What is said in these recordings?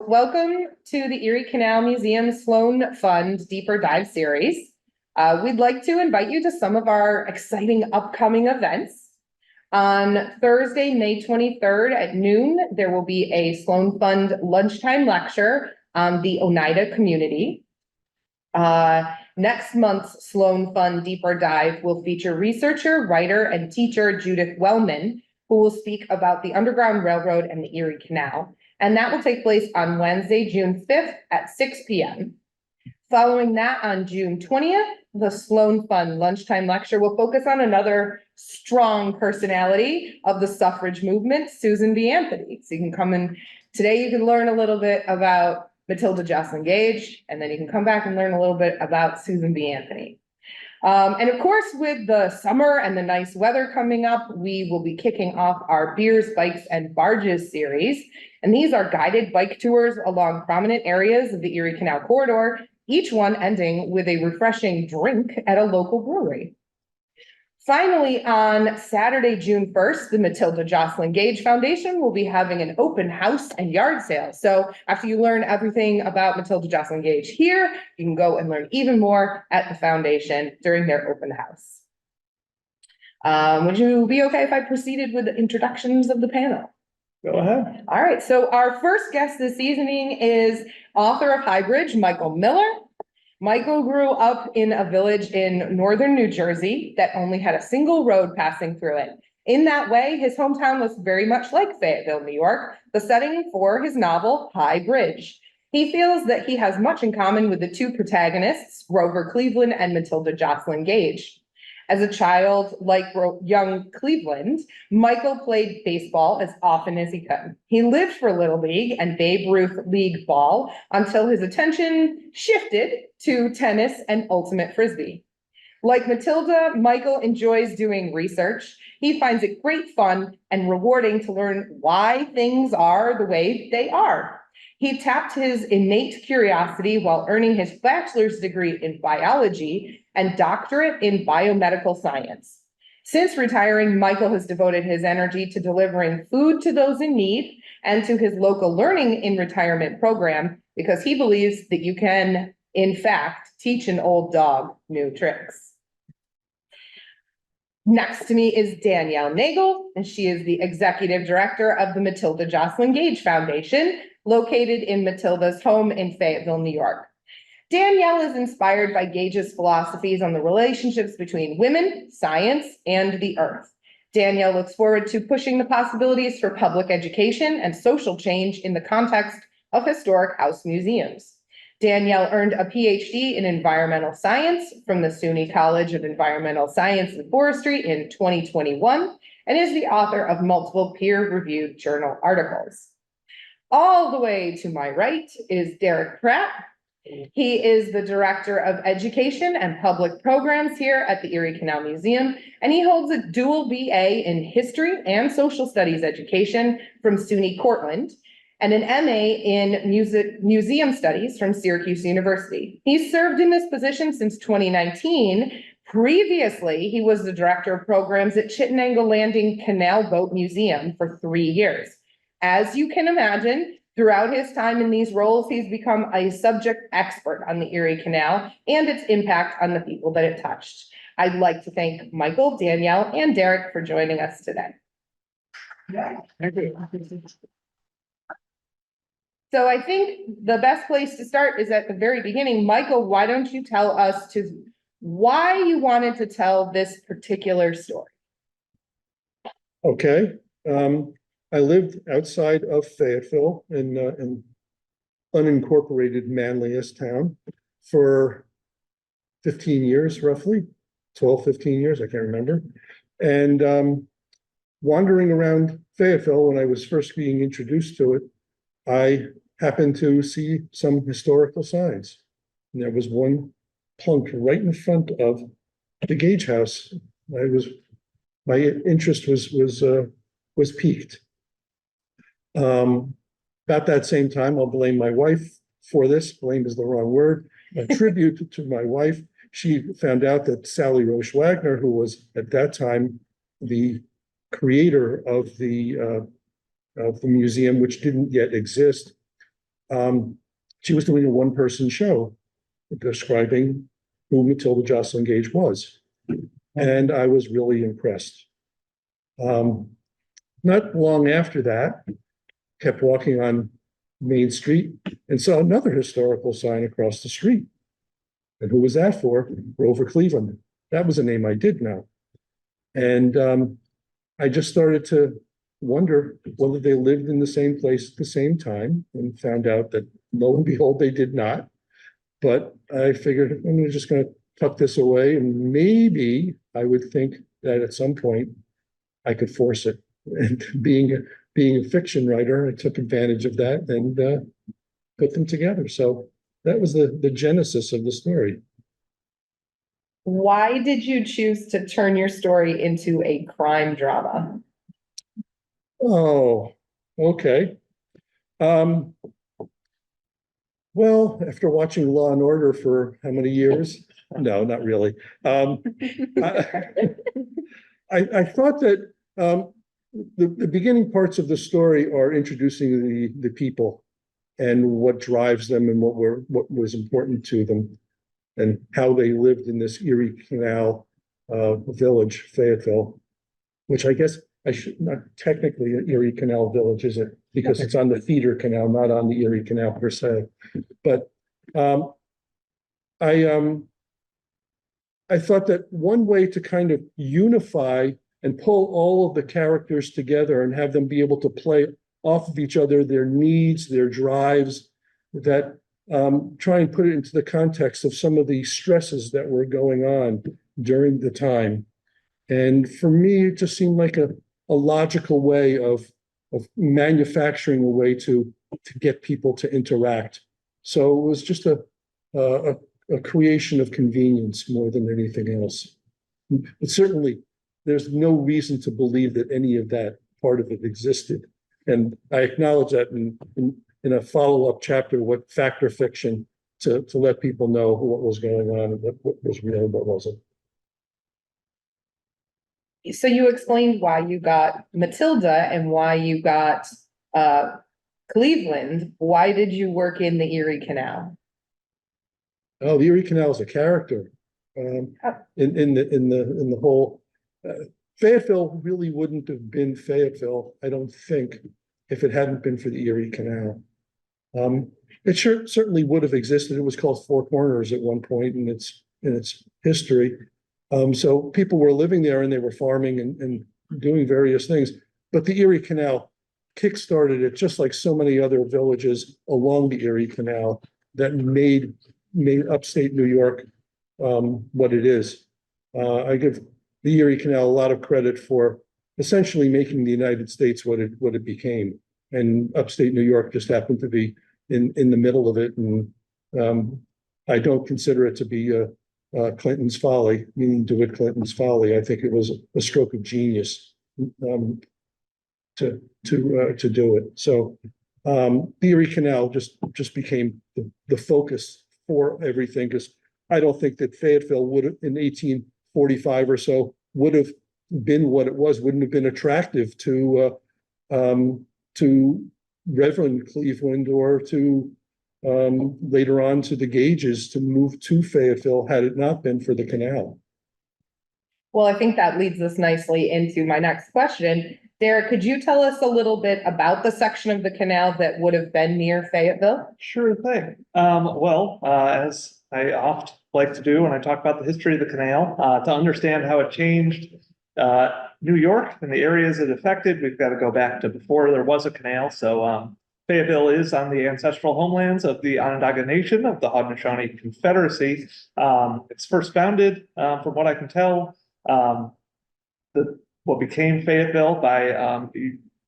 welcome to the Erie Canal Museum Sloan Fund Deeper Dive Series. We'd like to invite you to some of our exciting upcoming events. On Thursday, May 23rd at noon, there will be a Sloan Fund lunchtime lecture on the Oneida community. Next month's Sloan Fund Deeper Dive will feature researcher, writer, and teacher Judith Wellman, who will speak about the Underground Railroad and the Erie Canal. And that will take place on Wednesday, June 5th at 6 p.m. Following that, on June 20th, the Sloan Fund lunchtime lecture will focus on another strong personality of the suffrage movement, Susan B. Anthony. So you can come in today, you can learn a little bit about Matilda, Joslyn, Gage, and then you can come back and learn a little bit about Susan B. Anthony. And of course, with the summer and the nice weather coming up, we will be kicking off our Beers, Bikes, and Barges series. And these are guided bike tours along prominent areas of the Erie Canal corridor, each one ending with a refreshing drink at a local brewery. Finally, on Saturday, June 1st, the Matilda Joslyn Gage Foundation will be having an open house and yard sale. So after you learn everything about Matilda Joslyn Gage here, you can go and learn even more at the foundation during their open house. Would you be okay if I proceeded with the introductions of the panel? Go ahead. All right, so our first guest this evening is author of Highbridge, Michael Miller. Michael grew up in a village in northern New Jersey that only had a single road passing through it. In that way, his hometown was very much like Fayetteville, New York, the setting for his novel, High Bridge. He feels that he has much in common with the two protagonists, Grover Cleveland and Matilda Joslyn Gage. As a child, like young Cleveland, Michael played baseball as often as he could. He lived for Little League and Babe Ruth League ball until his attention shifted to tennis and ultimate frisbee. Like Matilda, Michael enjoys doing research. He finds it great fun and rewarding to learn why things are the way they are. He tapped his innate curiosity while earning his bachelor's degree in biology and doctorate in biomedical science. Since retiring, Michael has devoted his energy to delivering food to those in need and to his local Learning in Retirement program, because he believes that you can, in fact, teach an old dog new tricks. Next to me is Danielle Nagel, and she is the executive director of the Matilda Joslyn Gage Foundation, located in Matilda's home in Fayetteville, New York. Danielle is inspired by Gage's philosophies on the relationships between women, science, and the earth. Danielle looks forward to pushing the possibilities for public education and social change in the context of historic house museums. Danielle earned a PhD in environmental science from the SUNY College of Environmental Science and Forestry in 2021 and is the author of multiple peer-reviewed journal articles. All the way to my right is Derek Pratt. He is the Director of Education and Public Programs here at the Erie Canal Museum, and he holds a dual BA in History and Social Studies Education from SUNY Cortland and an MA in Museum Studies from Syracuse University. He's served in this position since 2019. Previously, he was the Director of Programs at Chittenango Landing Canal Boat Museum for 3 years. As you can imagine, throughout his time in these roles, he's become a subject expert on the Erie Canal and its impact on the people that it touched. I'd like to thank Michael, Danielle, and Derek for joining us today. Thank you. So I think the best place to start is at the very beginning. Michael, why don't you tell us why you wanted to tell this particular story? Okay. I lived outside of Fayetteville in unincorporated manliest town for 15 years, roughly 12, 15 years. I can't remember. And wandering around Fayetteville, when I was first being introduced to it, I happened to see some historical signs. And there was one plunked right in front of the Gage house. My interest was piqued. About that same time, I'll blame my wife for this. Blame is the wrong word. A tribute to my wife. She found out that Sally Roche Wagner, who was at that time the creator of the museum, which didn't yet exist, she was doing a one-person show describing who Matilda Joslyn Gage was. And I was really impressed. Not long after that, kept walking on Main Street and saw another historical sign across the street. And who was that for? Grover Cleveland. That was a name I did know. And I just started to wonder whether they lived in the same place at the same time, and found out that lo and behold, they did not. But I figured I'm just going to tuck this away, and maybe I would think that at some point I could force it. And being a fiction writer, I took advantage of that and put them together. So that was the genesis of the story. Why did you choose to turn your story into a crime drama? Oh, okay. Well, after watching Law and Order for how many years? No, not really. I thought that the beginning parts of the story are introducing the people and what drives them and what was important to them and how they lived in this Erie Canal village, Fayetteville, which I guess I should not technically an Erie Canal village, is it? Because it's on the feeder canal, not on the Erie Canal per se. But I thought that one way to kind of unify and pull all of the characters together and have them be able to play off of each other, their needs, their drives, that try and put it into the context of some of the stresses that were going on during the time. And for me, it just seemed like a logical way of manufacturing a way to get people to interact. So it was just a creation of convenience more than anything else. But certainly, there's no reason to believe that any of that part of it existed. And I acknowledge that in a follow-up chapter, what fact or fiction, to let people know what was going on and what was real and what wasn't. So you explained why you got Matilda and why you got Cleveland. Why did you work in the Erie Canal? Oh, the Erie Canal is a character in the whole. Fayetteville really wouldn't have been Fayetteville, I don't think, if it hadn't been for the Erie Canal. It certainly would have existed. It was called Four Corners at one point in its history. So people were living there and they were farming and doing various things. But the Erie Canal kickstarted it, just like so many other villages along the Erie Canal that made upstate New York what it is. I give the Erie Canal a lot of credit for essentially making the United States what it became. And upstate New York just happened to be in the middle of it. And I don't consider it to be Clinton's folly, meaning DeWitt Clinton's folly. I think it was a stroke of genius to do it. So the Erie Canal just became the focus for everything, because I don't think that Fayetteville would have, in 1845 or so, would have been what it was, wouldn't have been attractive to Reverend Cleveland or to later on to the Gages to move to Fayetteville had it not been for the canal. Well, I think that leads us nicely into my next question. Derek, could you tell us a little bit about the section of the canal that would have been near Fayetteville? Sure thing. As I often like to do when I talk about the history of the canal, to understand how it changed New York and the areas it affected, we've got to go back to before there was a canal. So Fayetteville is on the ancestral homelands of the Onondaga Nation of the Haudenosaunee Confederacy. It's first founded, from what I can tell, what became Fayetteville by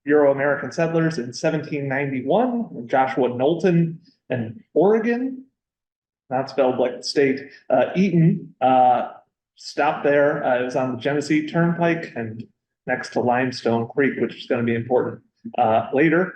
Euro-American settlers in 1791, Joshua Knowlton and Oregon, not spelled like the state, Eaton, stopped there. It was on the Genesee Turnpike and next to Limestone Creek, which is going to be important later.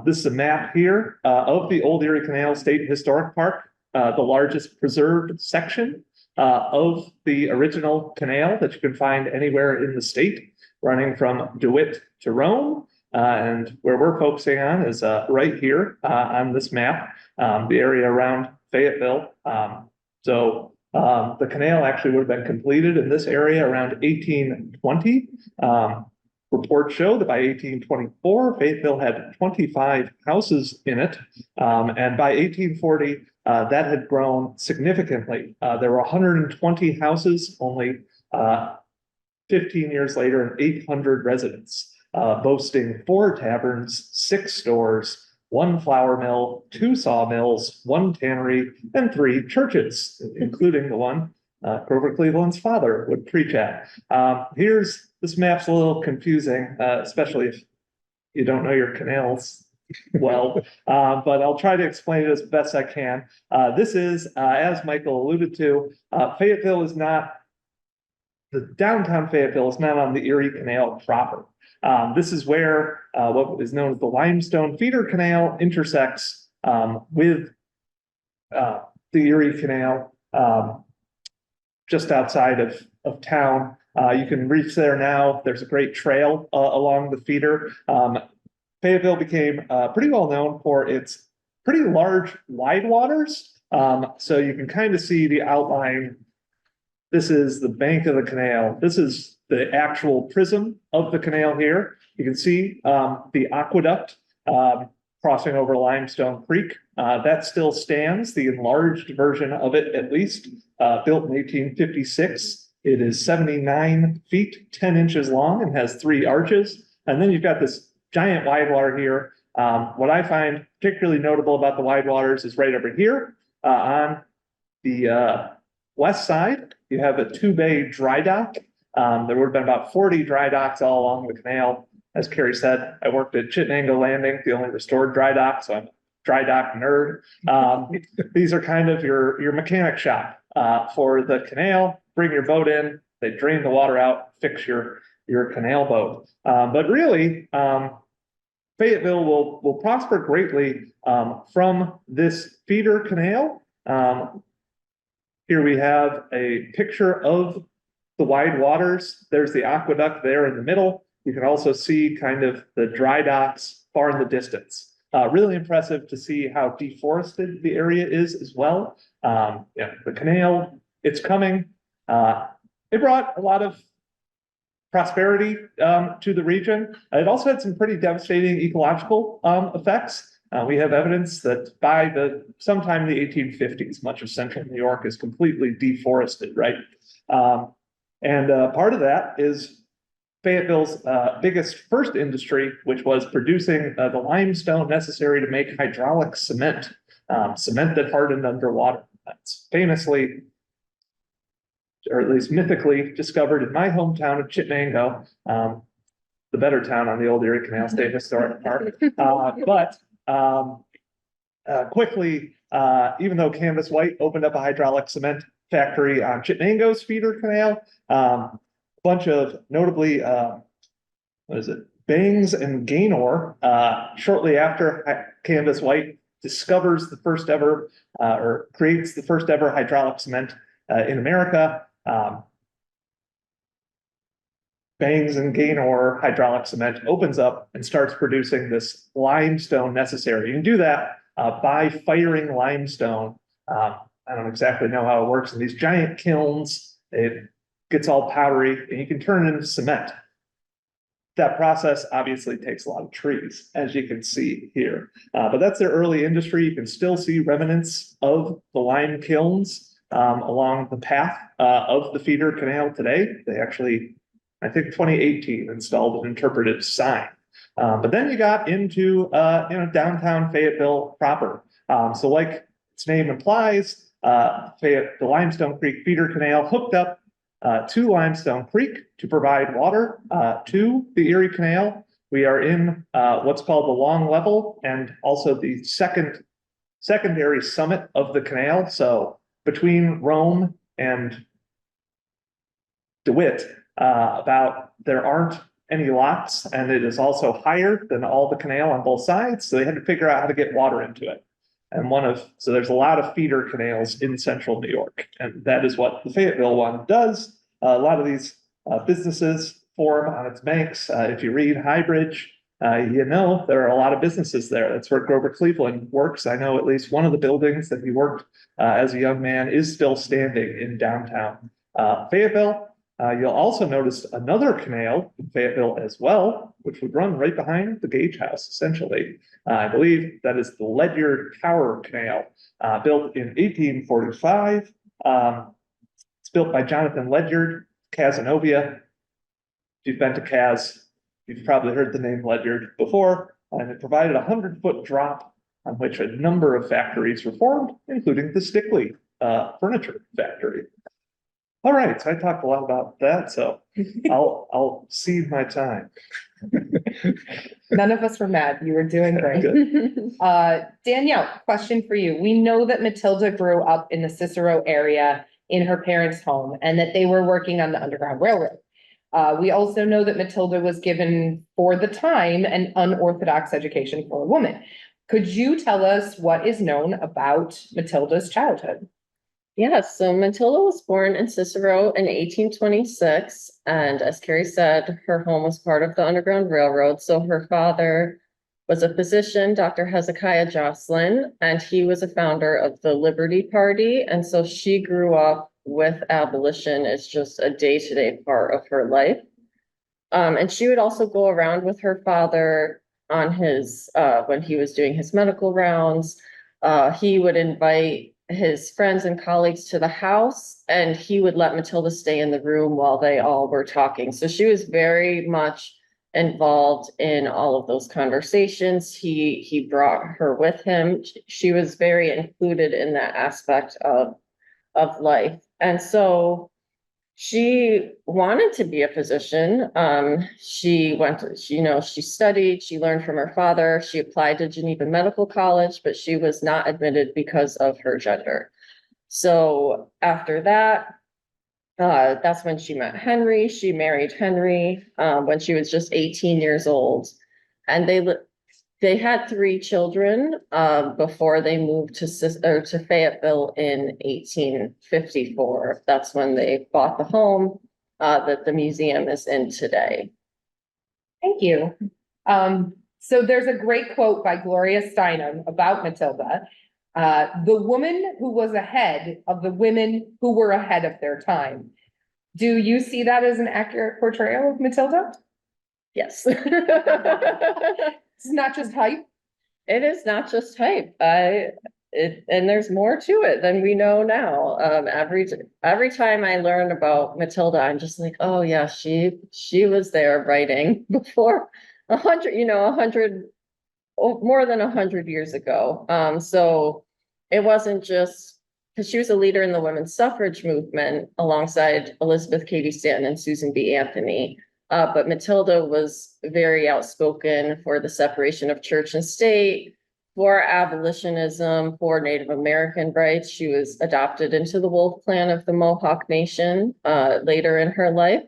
This is a map here of the Old Erie Canal State Historic Park, the largest preserved section of the original canal that you can find anywhere in the state, running from DeWitt to Rome. And where we're focusing on is right here on this map, the area around Fayetteville. The canal actually would have been completed in this area around 1820. Reports show that by 1824, Fayetteville had 25 houses in it. And by 1840, that had grown significantly. There were 120 houses only 15 years later and 800 residents, boasting 4 taverns, 6 stores, 1 flour mill, 2 sawmills, 1 tannery, and 3 churches, including the one Grover Cleveland's father would preach at. This map's a little confusing, especially if you don't know your canals well, but I'll try to explain it as best I can. This is, as Michael alluded to, Fayetteville is not, the downtown Fayetteville is not on the Erie Canal proper. This is where what is known as the Limestone Feeder Canal intersects with the Erie Canal just outside of town. You can reach there now. There's a great trail along the feeder. Fayetteville became pretty well known for its pretty large wide waters. So you can kind of see the outline. This is the bank of the canal. This is the actual prism of the canal here. You can see the aqueduct crossing over Limestone Creek. That still stands, the enlarged version of it at least, built in 1856. It is 79 feet, 10 inches long and has 3 arches. And then you've got this giant wide water here. What I find particularly notable about the wide waters is right over here on the west side, you have a 2-bay dry dock. There would have been about 40 dry docks all along the canal. As Carrie said, I worked at Chittenango Landing, the only restored dry dock, so I'm a dry dock nerd. These are kind of your mechanic shop for the canal. Bring your boat in, they drain the water out, fix your canal boat. But really, Fayetteville will prosper greatly from this feeder canal. Here we have a picture of the wide waters. There's the aqueduct there in the middle. You can also see kind of the dry docks far in the distance. Really impressive to see how deforested the area is as well. The canal, it's coming. It brought a lot of prosperity to the region. It also had some pretty devastating ecological effects. We have evidence that by sometime in the 1850s, much of central New York is completely deforested, right? Part of that is Fayetteville's biggest first industry, which was producing the limestone necessary to make hydraulic cement, cement that hardened underwater. That's famously, or at least mythically, discovered in my hometown of Chittenango, the better town on the old Erie Canal State Historic Park. Quickly, even though Canvas White opened up a hydraulic cement factory on Chittenango's feeder canal, bunch of notably, Bangs and Gaynor, shortly after Canvas White discovers the first ever, or creates the first ever hydraulic cement in America. Bangs and Gaynor hydraulic cement opens up and starts producing this limestone necessary. You can do that by firing limestone. I don't exactly know how it works in these giant kilns. It gets all powdery and you can turn it into cement. That process obviously takes a lot of trees, as you can see here. But that's their early industry. You can still see remnants of the lime kilns along the path of the feeder canal today. They actually, I think 2018, installed an interpretive sign. But then you got into downtown Fayetteville proper. So like its name implies, the Limestone Creek feeder canal hooked up to Limestone Creek to provide water to the Erie Canal. We are in what's called the long level and also the secondary summit of the canal. So between Rome and DeWitt, there aren't any locks, and it is also higher than all the canal on both sides. So they had to figure out how to get water into it. And so there's a lot of feeder canals in central New York, and that is what the Fayetteville one does. A lot of these businesses form on its banks. If you read Highbridge, there are a lot of businesses there. That's where Grover Cleveland works. I know at least one of the buildings that he worked as a young man is still standing in downtown Fayetteville. You'll also notice another canal in Fayetteville as well, which would run right behind the Gage house, essentially. I believe that is the Ledyard Tower Canal, built in 1845. It's built by Jonathan Ledyard, Cazenovia. If you've been to Caz, you've probably heard the name Ledyard before, and it provided a 100-foot drop on which a number of factories were formed, including the Stickley furniture factory. All right, so I talked a lot about that, so I'll cede my time. None of us were mad. You were doing great. Good. Danielle, question for you. We know that Matilda grew up in the Cicero area in her parents' home and that they were working on the Underground Railroad. We also know that Matilda was given, for the time, an unorthodox education for a woman. Could you tell us what is known about Matilda's childhood? Yes, so Matilda was born in Cicero in 1826, and as Carrie said, her home was part of the Underground Railroad. So her father was a physician, Dr. Hezekiah Joslyn, and he was a founder of the Liberty Party. And so she grew up with abolition as just a day-to-day part of her life. And she would also go around with her father on his, when he was doing his medical rounds. He would invite his friends and colleagues to the house, and he would let Matilda stay in the room while they all were talking. So she was very much involved in all of those conversations. He brought her with him. She was very included in that aspect of life. And so she wanted to be a physician. She studied, she learned from her father. She applied to Geneva Medical College, but she was not admitted because of her gender. So after that, that's when she met Henry. She married Henry when she was just 18 years old. And they had 3 children before they moved to Fayetteville in 1854. That's when they bought the home that the museum is in today. Thank you. So there's a great quote by Gloria Steinem about Matilda. The woman who was ahead of the women who were ahead of their time. Do you see that as an accurate portrayal of Matilda? Yes. It's not just hype. It is not just hype. And there's more to it than we know now. Every time I learn about Matilda, I'm just like, oh yeah, she was there writing before 100, more than 100 years ago. So it wasn't just because she was a leader in the women's suffrage movement alongside Elizabeth Cady Stanton and Susan B. Anthony. But Matilda was very outspoken for the separation of church and state, for abolitionism, for Native American rights. She was adopted into the Wolf Clan of the Mohawk Nation later in her life.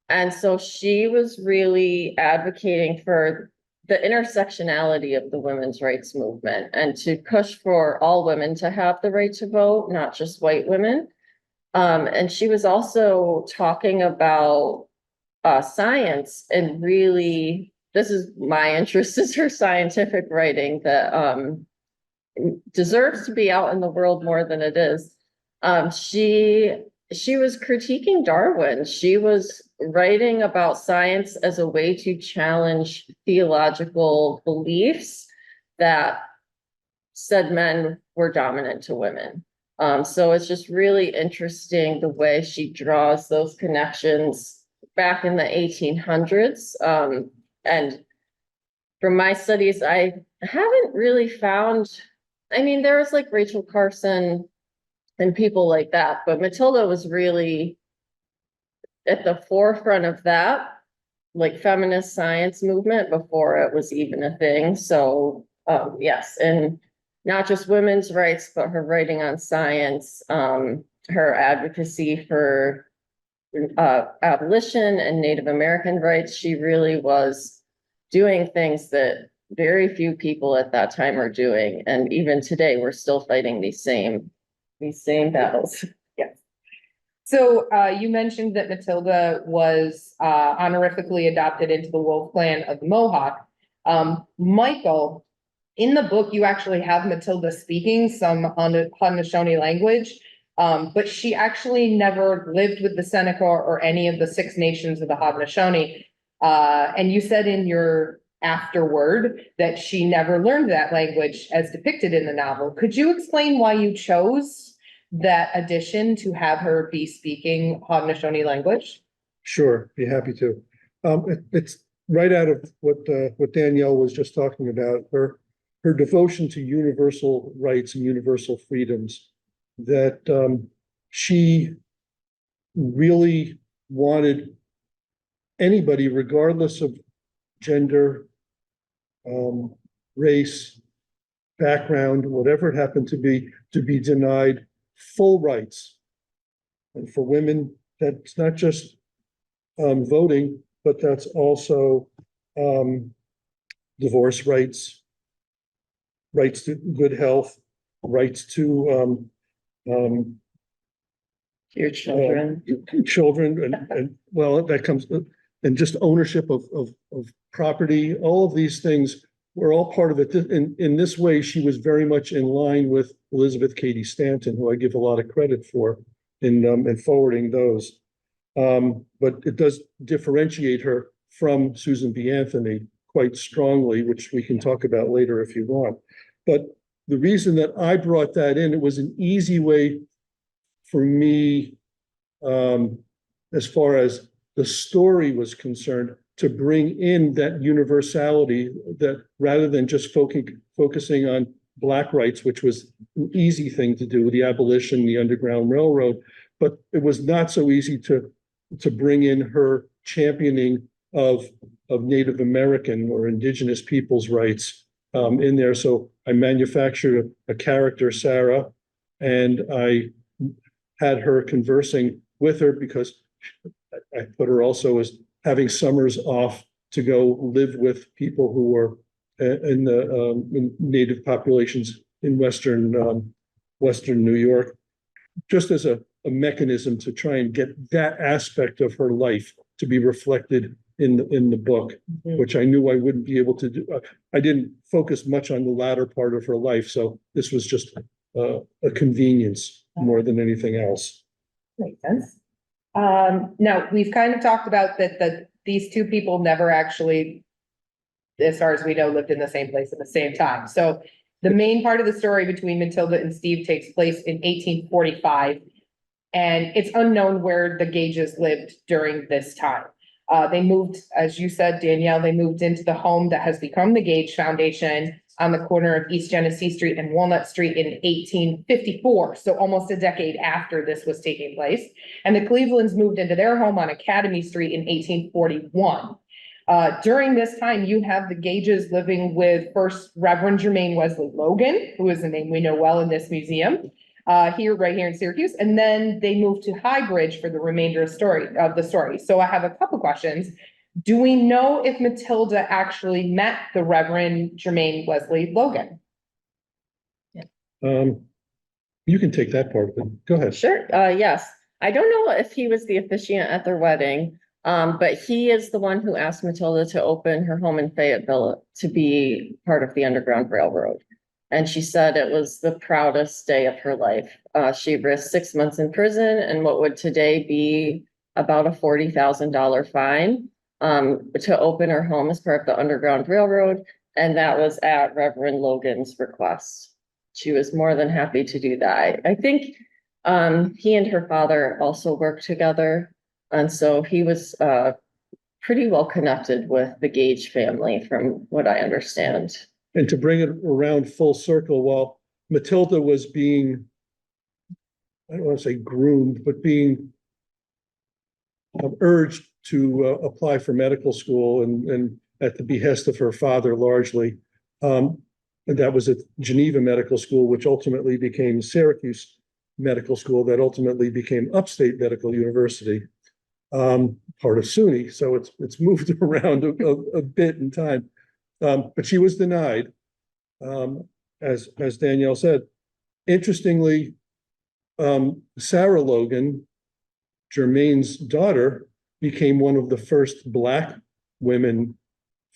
And so she was really advocating for the intersectionality of the women's rights movement and to push for all women to have the right to vote, not just white women. And she was also talking about science, and really, this is my interest, is her scientific writing that deserves to be out in the world more than it is. She was critiquing Darwin. She was writing about science as a way to challenge theological beliefs that said men were dominant to women. So it's just really interesting the way she draws those connections back in the 1800s. And from my studies, I haven't really found, there was like Rachel Carson and people like that, but Matilda was really at the forefront of that, like feminist science movement before it was even a thing. So yes, and not just women's rights, but her writing on science, her advocacy for abolition and Native American rights. She really was doing things that very few people at that time are doing. And even today, we're still fighting these same battles. Yes. So you mentioned that Matilda was honorifically adopted into the Wolf Clan of the Mohawk. Michael, in the book, you actually have Matilda speaking some Haudenosaunee language, but she actually never lived with the Seneca or any of the 6 nations of the Haudenosaunee. And you said in your afterword that she never learned that language as depicted in the novel. Could you explain why you chose that addition to have her be speaking Haudenosaunee language? Sure, be happy to. It's right out of what Danielle was just talking about, her devotion to universal rights and universal freedoms, that she really wanted anybody, regardless of gender, race, background, whatever it happened to be denied full rights. And for women, that's not just voting, but that's also divorce rights, rights to good health, rights to Your children. children, and well, that comes, and just ownership of property, all of these things were all part of it. In this way, she was very much in line with Elizabeth Cady Stanton, who I give a lot of credit for in forwarding those. But it does differentiate her from Susan B. Anthony quite strongly, which we can talk about later if you want. But the reason that I brought that in, it was an easy way for me, as far as the story was concerned, to bring in that universality, that rather than just focusing on Black rights, which was an easy thing to do, the abolition, the Underground Railroad, but it was not so easy to bring in her championing of Native American or indigenous people's rights in there. So I manufactured a character, Sarah, and I had her conversing with her because I put her also as having summers off to go live with people who were in the Native populations in Western New York, just as a mechanism to try and get that aspect of her life to be reflected in the book, which I knew I wouldn't be able to do. I didn't focus much on the latter part of her life, so this was just a convenience more than anything else. Makes sense. Now, we've kind of talked about that these 2 people never actually, as far as we know, lived in the same place at the same time. So the main part of the story between Matilda and Steve takes place in 1845. And it's unknown where the Gages lived during this time. They moved, as you said, Danielle, they moved into the home that has become the Gage Foundation on the corner of East Genesee Street and Walnut Street in 1854. So almost a decade after this was taking place. And the Clevelands moved into their home on Academy Street in 1841. During this time, you have the Gages living with First Reverend Jermaine Wesley Logan, who is a name we know well in this museum. Right here in Syracuse, and then they moved to High Bridge for the remainder of the story. So I have a couple questions. Do we know if Matilda actually met the Reverend Jermaine Wesley Logan? You can take that part of it. Go ahead. Sure, yes. I don't know if he was the officiant at their wedding, but he is the one who asked Matilda to open her home in Fayetteville to be part of the Underground Railroad. And she said it was the proudest day of her life. She risked 6 months in prison and what would today be about a $40,000 fine to open her home as part of the Underground Railroad. And that was at Reverend Logan's request. She was more than happy to do that. I think he and her father also worked together. And so he was pretty well connected with the Gage family from what I understand. And to bring it around full circle, while Matilda was being, I don't want to say groomed, but being urged to apply for medical school and at the behest of her father largely. And that was at Geneva Medical School, which ultimately became Syracuse Medical School, that ultimately became Upstate Medical University, part of SUNY. So it's moved around a bit in time. But she was denied, as Danielle said. Interestingly, Sarah Logan, Jermaine's daughter, became one of the first Black women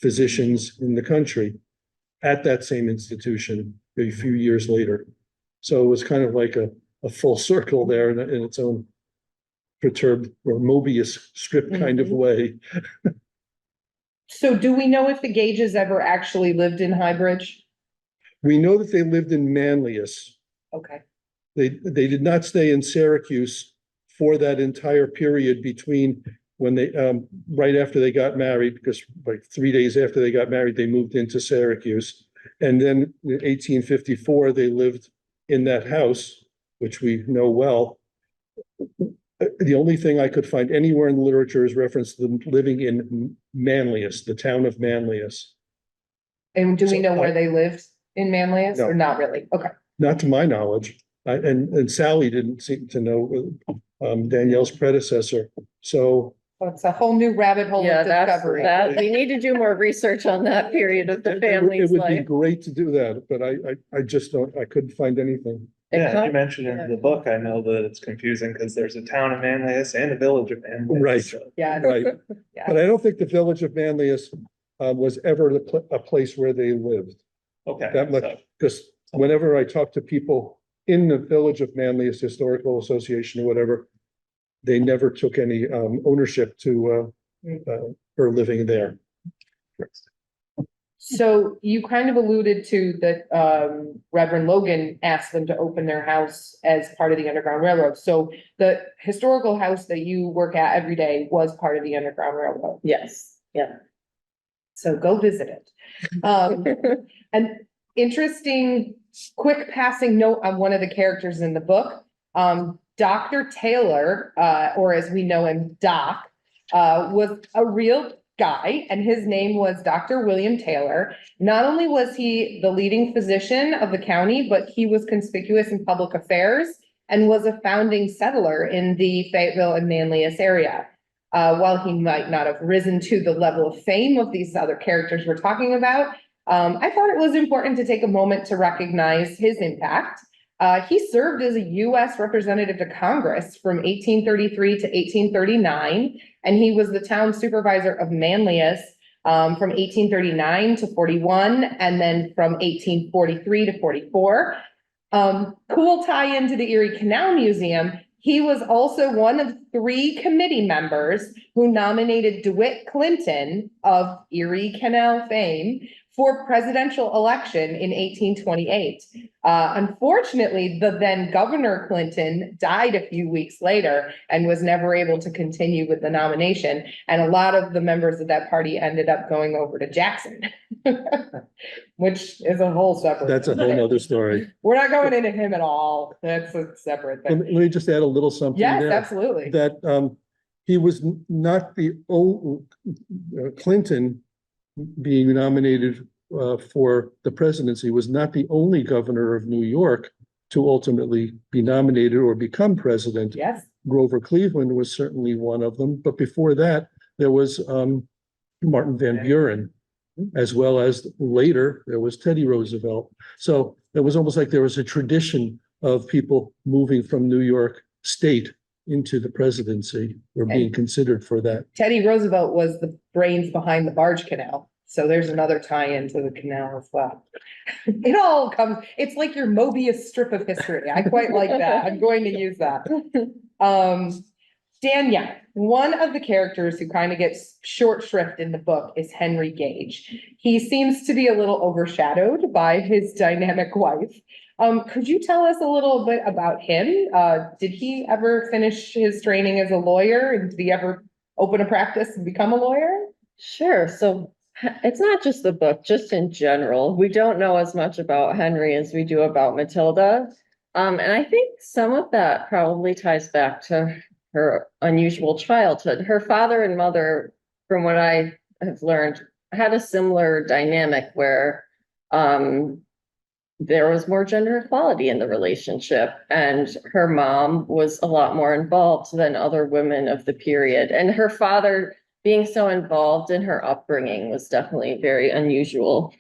physicians in the country at that same institution a few years later. So it was kind of like a full circle there in its own perturbed or Mobius strip kind of way. So do we know if the Gages ever actually lived in Highbridge? We know that they lived in Manlius. Okay. They did not stay in Syracuse for that entire period between when they, right after they got married, because like 3 days after they got married, they moved into Syracuse. And then in 1854, they lived in that house, which we know well. The only thing I could find anywhere in the literature is reference to them living in Manlius, the town of Manlius. And do we So, know where they lived in Manlius or No. not really? Okay. Not to my knowledge. And Sally didn't seem to know, Danielle's predecessor. So It's a whole new rabbit hole Yeah, of that's, discovery. that, we need to do more research on that period of the it family's would be life. great to do that, but I just don't, I couldn't find anything. Yeah, you mentioned in the book, I know that it's confusing because there's a town of Manlius and a village of Manlius. Right. so- Yeah. Right. Yeah. But I don't think the village of Manlius was ever a place where they lived Okay. that much. so- Because whenever I talk to people in the village of Manlius Historical Association or whatever, they never took any ownership to her living there. So you kind of alluded to that Reverend Logan asked them to open their house as part of the Underground Railroad. So the historical house that you work at every day was part of the Underground Railroad. Yes, yeah. So go visit it. An interesting, quick passing note on one of the characters in the book. Dr. Taylor, or as we know him, Doc, was a real guy, and his name was Dr. William Taylor. Not only was he the leading physician of the county, but he was conspicuous in public affairs and was a founding settler in the Fayetteville and Manlius area. While he might not have risen to the level of fame of these other characters we're talking about, I thought it was important to take a moment to recognize his impact. He served as a U.S. representative to Congress from 1833 to 1839, and he was the town supervisor of Manlius from 1839 to 41, and then from 1843 to 44. Cool tie into the Erie Canal Museum. He was also one of 3 committee members who nominated DeWitt Clinton of Erie Canal fame for presidential election in 1828. Unfortunately, the then Governor Clinton died a few weeks later and was never able to continue with the nomination. And a lot of the members of that party ended up going over to Jackson, which is a whole separate. That's a whole nother story. We're not going into him at all. That's a separate Let thing. me just add a little something Yes, there. absolutely. That he was not the only, Clinton being nominated for the presidency was not the only governor of New York to ultimately be nominated or become president. Yes. Grover Cleveland was certainly one of them, but before that, there was Martin Van Buren, as well as later there was Teddy Roosevelt. So it was almost like there was a tradition of people moving from New York State into the presidency or being considered for that. Teddy Roosevelt was the brains behind the barge canal. So there's another tie-in to the canal as well. It all comes, it's like your Mobius strip of history. I quite like that. I'm going to use that. Danielle, one of the characters who kind of gets short shrift in the book is Henry Gage. He seems to be a little overshadowed by his dynamic wife. Could you tell us a little bit about him? Did he ever finish his training as a lawyer? And did he ever open a practice and become a lawyer? Sure, so it's not just the book, just in general. We don't know as much about Henry as we do about Matilda. And I think some of that probably ties back to her unusual childhood. Her father and mother, from what I have learned, had a similar dynamic where there was more gender equality in the relationship, and her mom was a lot more involved than other women of the period. And her father being so involved in her upbringing was definitely very unusual.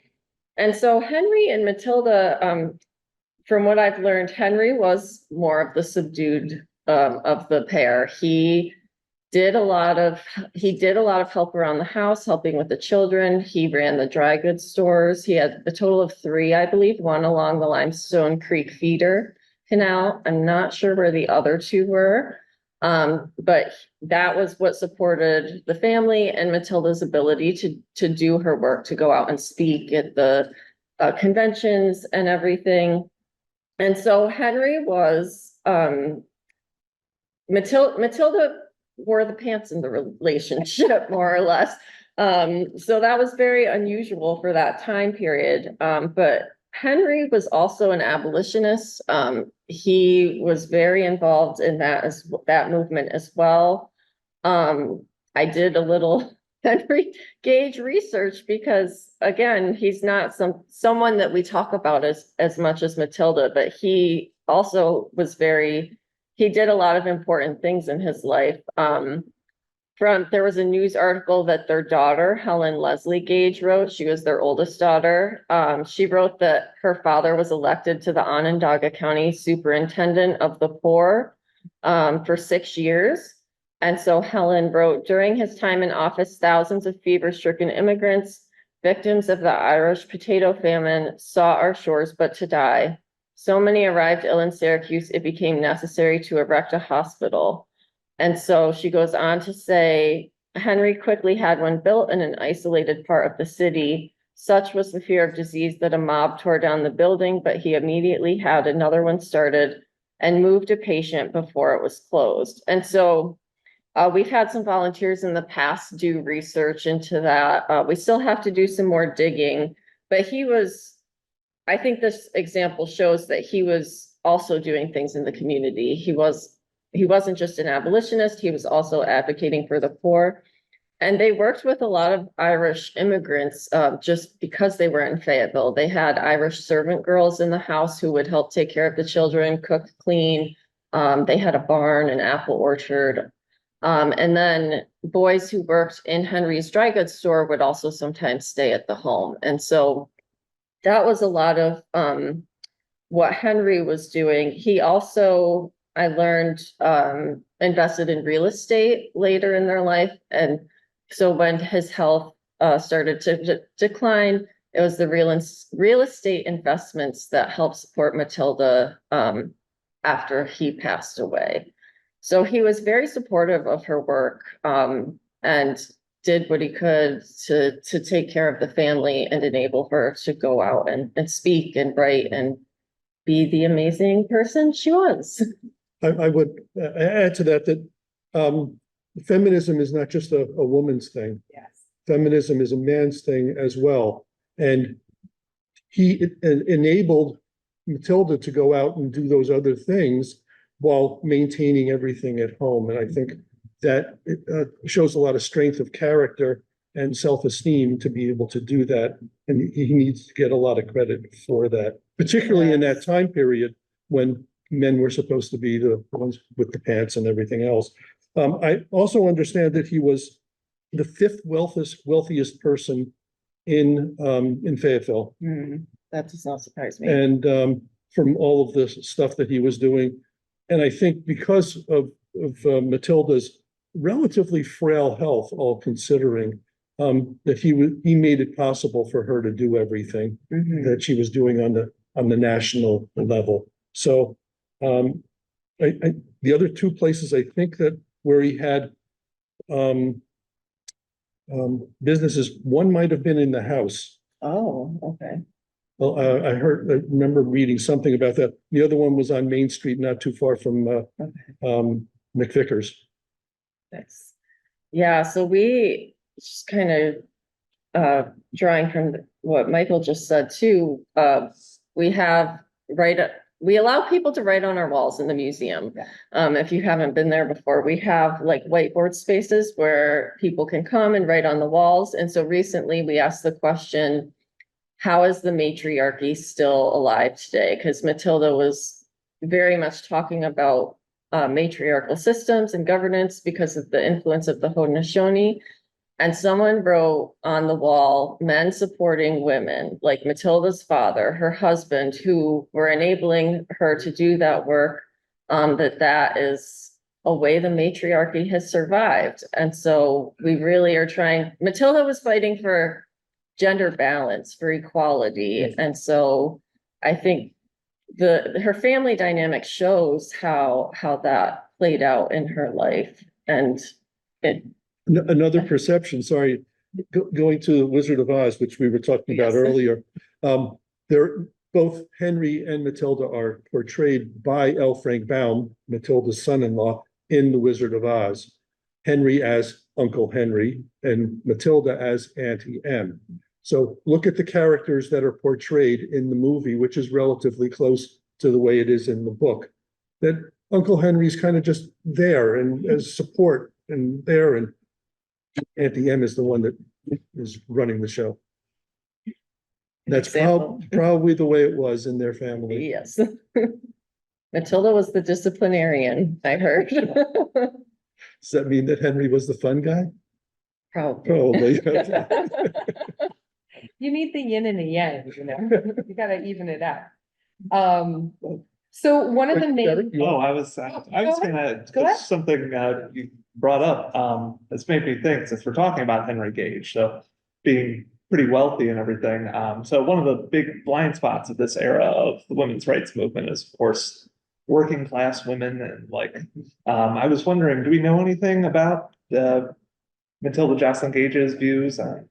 And so Henry and Matilda, from what I've learned, Henry was more of the subdued of the pair. He he did a lot of help around the house, helping with the children. He ran the dry goods stores. He had a total of 3, I believe, one along the Limestone Creek feeder canal. I'm not sure where the other 2 were. But that was what supported the family and Matilda's ability to do her work, to go out and speak at the conventions and everything. And so Henry was, Matilda wore the pants in the relationship, more or less. So that was very unusual for that time period. But Henry was also an abolitionist. He was very involved in that movement as well. I did a little Henry Gage research because, again, he's not someone that we talk about as much as Matilda, but he also was he did a lot of important things in his life. There was a news article that their daughter, Helen Leslie Gage, wrote. She was their oldest daughter. She wrote that her father was elected to the Onondaga County Superintendent of the Poor for 6 years. And so Helen wrote, during his time in office, thousands of fever-stricken immigrants, victims of the Irish potato famine, saw our shores but to die. So many arrived ill in Syracuse, it became necessary to erect a hospital. And so she goes on to say, Henry quickly had one built in an isolated part of the city. Such was the fear of disease that a mob tore down the building, but he immediately had another one started and moved a patient before it was closed. And so we've had some volunteers in the past do research into that. We still have to do some more digging, but I think this example shows that he was also doing things in the community. He wasn't just an abolitionist, he was also advocating for the poor. And they worked with a lot of Irish immigrants just because they were in Fayetteville. They had Irish servant girls in the house who would help take care of the children, cook, clean. They had a barn, an apple orchard. And then boys who worked in Henry's dry goods store would also sometimes stay at the home. And so that was a lot of what Henry was doing. He also, I learned, invested in real estate later in their life. And so when his health started to decline, it was the real estate investments that helped support Matilda after he passed away. So he was very supportive of her work and did what he could to take care of the family and enable her to go out and speak and write and be the amazing person she was. I would add to that feminism is not just a woman's thing. Yes. Feminism is a man's thing as well. And he enabled Matilda to go out and do those other things while maintaining everything at home. And I think that shows a lot of strength of character and self-esteem to be able to do that. And he needs to get a lot of credit for that, particularly in that time period when men were supposed to be the ones with the pants and everything else. I also understand that he was the 5th wealthiest person in Fayetteville. That does not surprise me. And from all of the stuff that he was doing. And I think because of Matilda's relatively frail health, all considering, that he made it possible for her to do everything that she was doing on the national level. So the other 2 places I think that where he had businesses, one might have been in the house. Oh, okay. Well, I remember reading something about that. The other one was on Main Street, not too far from McVickers. Thanks. Yeah, so we just kind of drawing from what Michael just said too. We allow people to write on our walls in the museum. If you haven't been there before, we have like whiteboard spaces where people can come and write on the walls. And so recently we asked the question, how is the matriarchy still alive today? Because Matilda was very much talking about matriarchal systems and governance because of the influence of the Haudenosaunee. And someone wrote on the wall, men supporting women, like Matilda's father, her husband, who were enabling her to do that work, that is a way the matriarchy has survived. And so we really are trying, Matilda was fighting for gender balance, for equality. And so I think her family dynamic shows how that played out in her life. And it, Another perception, sorry, going to Wizard of Oz, which we were talking about Yes. earlier. Both Henry and Matilda are portrayed by L. Frank Baum, Matilda's son-in-law, in The Wizard of Oz. Henry as Uncle Henry and Matilda as Auntie M. So look at the characters that are portrayed in the movie, which is relatively close to the way it is in the book. That Uncle Henry's kind of just there and as support and there, and Auntie M is the one that is running the show. That's Example. probably the way it was in their family. yes. Matilda was the disciplinarian, I heard. Does that mean that Henry was the fun guy? Probably. Probably. You need the yin and the yang, you know, you gotta even it out. So one of the Derek, main, you Oh, want- I was gonna, Go ahead. something you brought up, that's made me think, since we're talking about Henry Gage, so being pretty wealthy and everything. So one of the big blind spots of this era of the women's rights movement is, of course, working class women. And like, I was wondering, do we know anything about Matilda Joslyn Gage's views on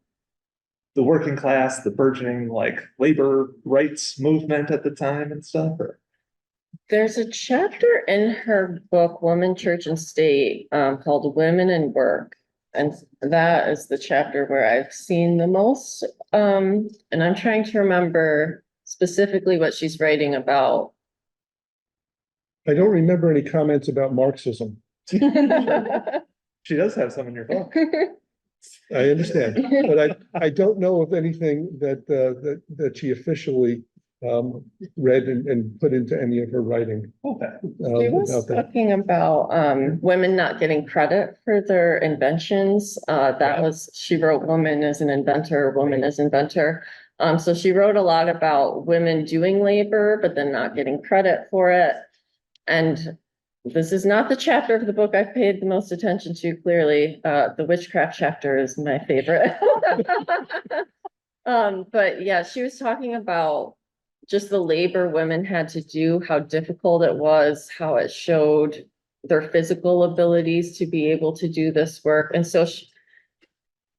the working class, the burgeoning like labor rights movement at the time and stuff? Or? There's a chapter in her book, Woman, Church and State, called Women and Work. And that is the chapter where I've seen the most. And I'm trying to remember specifically what she's writing about. I don't remember any comments about Marxism. She does have some in your book. I understand, but I don't know of anything that she officially read and put into any of her writing. Okay. She was About that. talking about women not getting credit for their inventions. That was, she wrote Woman as an Inventor, Woman as Inventor. So she wrote a lot about women doing labor, but then not getting credit for it. And this is not the chapter of the book I've paid the most attention to, clearly. The witchcraft chapter is my favorite. But yeah, she was talking about just the labor women had to do, how difficult it was, how it showed their physical abilities to be able to do this work. And so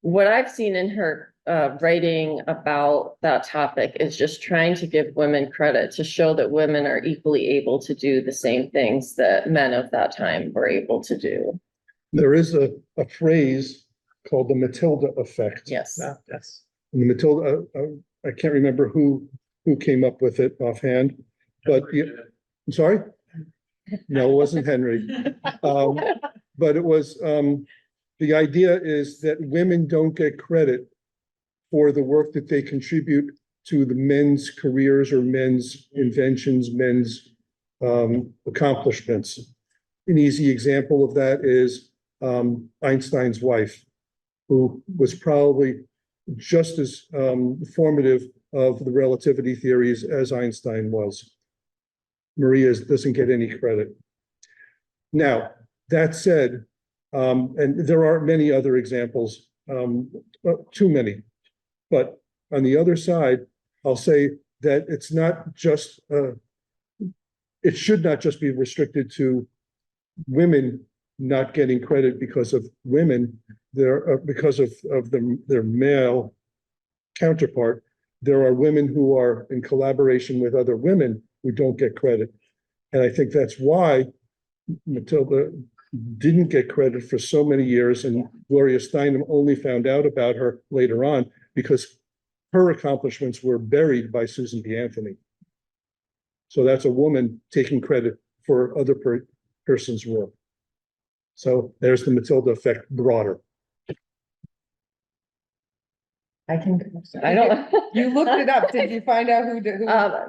what I've seen in her writing about that topic is just trying to give women credit, to show that women are equally able to do the same things that men of that time were able to do. There is a phrase called the Matilda effect. Yes. Yes. And the Matilda, I can't remember who came up with it offhand, but I'm sorry? No, it wasn't Henry. But it was, the idea is that women don't get credit for the work that they contribute to the men's careers or men's inventions, men's accomplishments. An easy example of that is Einstein's wife, who was probably just as formative of the relativity theories as Einstein was. Maria doesn't get any credit. Now, that said, and there are many other examples, too many. But on the other side, I'll say that it's not just, it should not just be restricted to women not getting credit because of women, because of their male counterpart. There are women who are in collaboration with other women who don't get credit. And I think that's why Matilda didn't get credit for so many years, and Gloria Steinem only found out about her later on because her accomplishments were buried by Susan B. Anthony. So that's a woman taking credit for other person's work. So there's the Matilda effect broader. I don't. you looked it up, did you find out who did?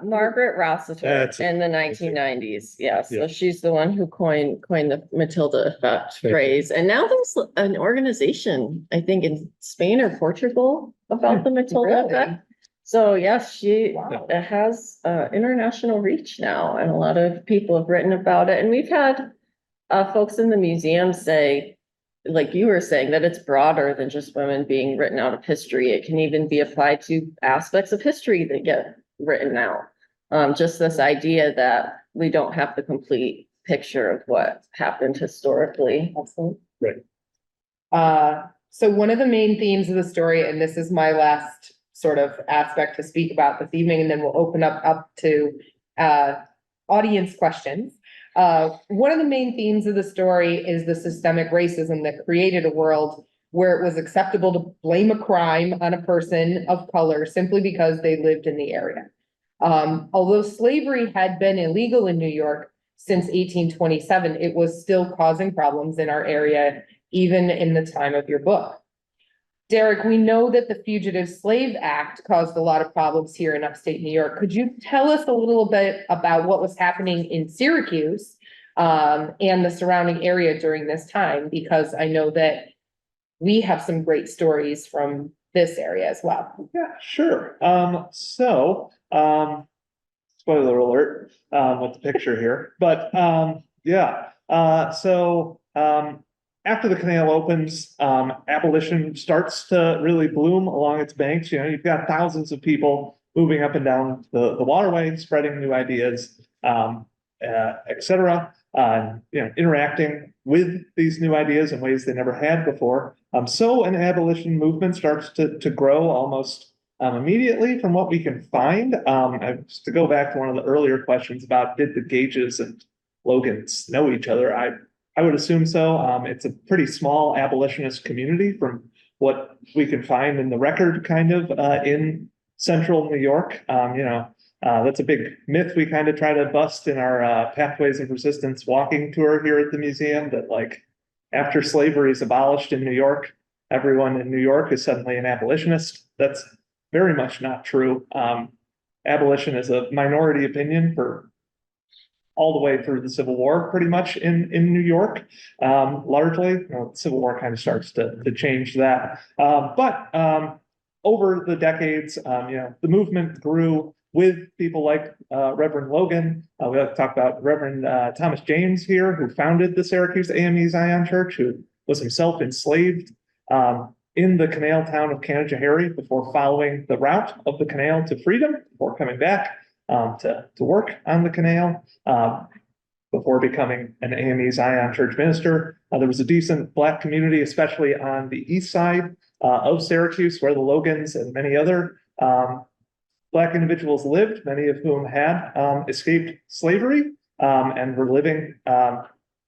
Margaret Rossiter That's it. in the 1990s. Yeah, so Yeah. she's the one who coined the Matilda effect Thank you. phrase. And now there's an organization, I think in Spain or Portugal, about the Matilda Really? effect. So yes, Wow. it has international reach now, and a lot of people have written about it. And we've had folks in the museum say, like you were saying, that it's broader than just women being written out of history. It can even be applied to aspects of history that get written out. Just this idea that we don't have the complete picture of what happened historically. Absolutely. So one of the main themes of the story, and this is my last sort of aspect to speak about this evening, and then we'll open up to audience questions. One of the main themes of the story is the systemic racism that created a world where it was acceptable to blame a crime on a person of color simply because they lived in the area. Although slavery had been illegal in New York since 1827, it was still causing problems in our area, even in the time of your book. Derek, we know that the Fugitive Slave Act caused a lot of problems here in upstate New York. Could you tell us a little bit about what was happening in Syracuse and the surrounding area during this time? Because I know that we have some great stories from this area as well. Yeah, sure. Spoiler alert, with the picture here, but, after the canal opens, abolition starts to really bloom along its banks. You know, you've got thousands of people moving up and down the waterway, spreading new ideas, et cetera, interacting with these new ideas in ways they never had before. So an abolition movement starts to grow almost immediately from what we can find. Just to go back to one of the earlier questions about did the Gages and Logans know each other? I would assume so. It's a pretty small abolitionist community from what we can find in the record kind of in central New York. That's a big myth we kind of try to bust in our Pathways of Resistance walking tour here at the museum, that like after slavery is abolished in New York, everyone in New York is suddenly an abolitionist. That's very much not true. Abolition is a minority opinion for all the way through the Civil War, pretty much in New York, largely. The Civil War kind of starts to change that. But over the decades, the movement grew with people like Reverend Logan. We like to talk about Reverend Thomas James here, who founded the Syracuse AME Zion Church, who was himself enslaved in the canal town of Canajoharie before following the route of the canal to freedom, before coming back to work on the canal, before becoming an AME Zion Church minister. There was a decent Black community, especially on the east side of Syracuse, where the Logans and many other Black individuals lived, many of whom had escaped slavery and were living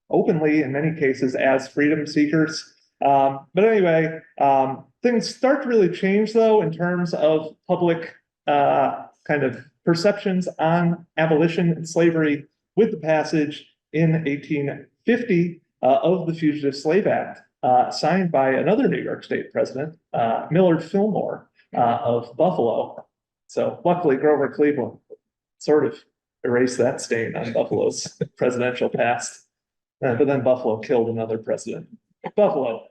openly, in many cases, as freedom seekers. But anyway, things start to really change, though, in terms of public kind of perceptions on abolition and slavery with the passage in 1850 of the Fugitive Slave Act, signed by another New York State president, Millard Fillmore of Buffalo. So luckily, Grover Cleveland sort of erased that stain on Buffalo's presidential past. But then Buffalo killed another president. Buffalo,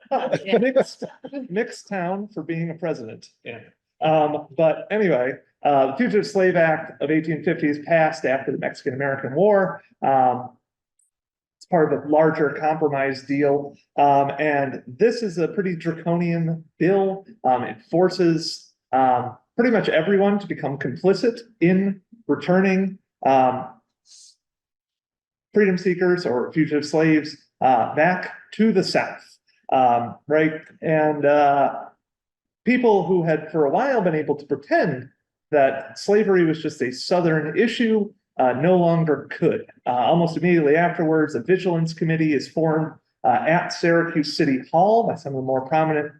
mixed town for being a president. Yeah. But anyway, the Fugitive Slave Act of 1850 is passed after the Mexican-American War. It's part of a larger compromise deal. And this is a pretty draconian bill. It forces pretty much everyone to become complicit in returning freedom seekers or fugitive slaves back to the South, right? And people who had for a while been able to pretend that slavery was just a Southern issue no longer could. Almost immediately afterwards, a vigilance committee is formed at Syracuse City Hall by some of the more prominent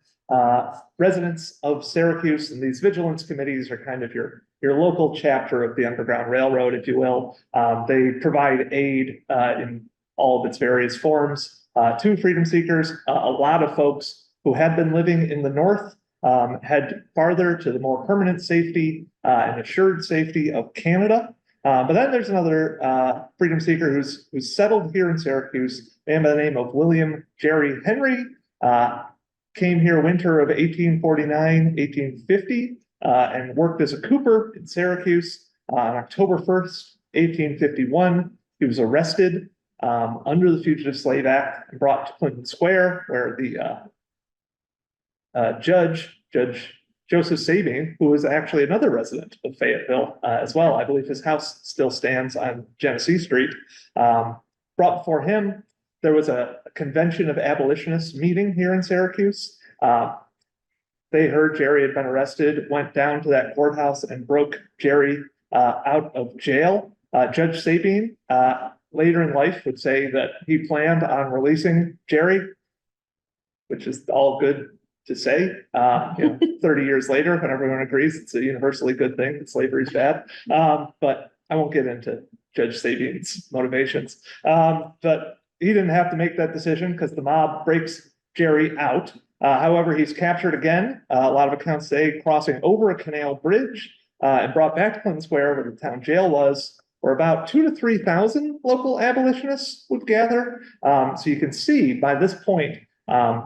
residents of Syracuse. And these vigilance committees are kind of your local chapter of the Underground Railroad, if you will. They provide aid in all of its various forms to freedom seekers. A lot of folks who had been living in the North head farther to the more permanent safety and assured safety of Canada. But then there's another freedom seeker who's settled here in Syracuse, a man by the name of William Jerry Henry, came here winter of 1849, 1850, and worked as a cooper in Syracuse. On October 1st, 1851, he was arrested under the Fugitive Slave Act and brought to Clinton Square, where the Judge Joseph Sabine, who was actually another resident of Fayetteville as well. I believe his house still stands on Genesee Street. Brought before him, there was a convention of abolitionists meeting here in Syracuse. They heard Jerry had been arrested, went down to that courthouse and broke Jerry out of jail. Judge Sabine later in life would say that he planned on releasing Jerry, which is all good to say. 30 years later, when everyone agrees it's a universally good thing that slavery is bad. But I won't get into Judge Sabine's motivations. But he didn't have to make that decision because the mob breaks Jerry out. However, he's captured again. A lot of accounts say crossing over a canal bridge and brought back to Clinton Square, where the town jail was, where about 2,000 to 3,000 local abolitionists would gather. So you can see by this point,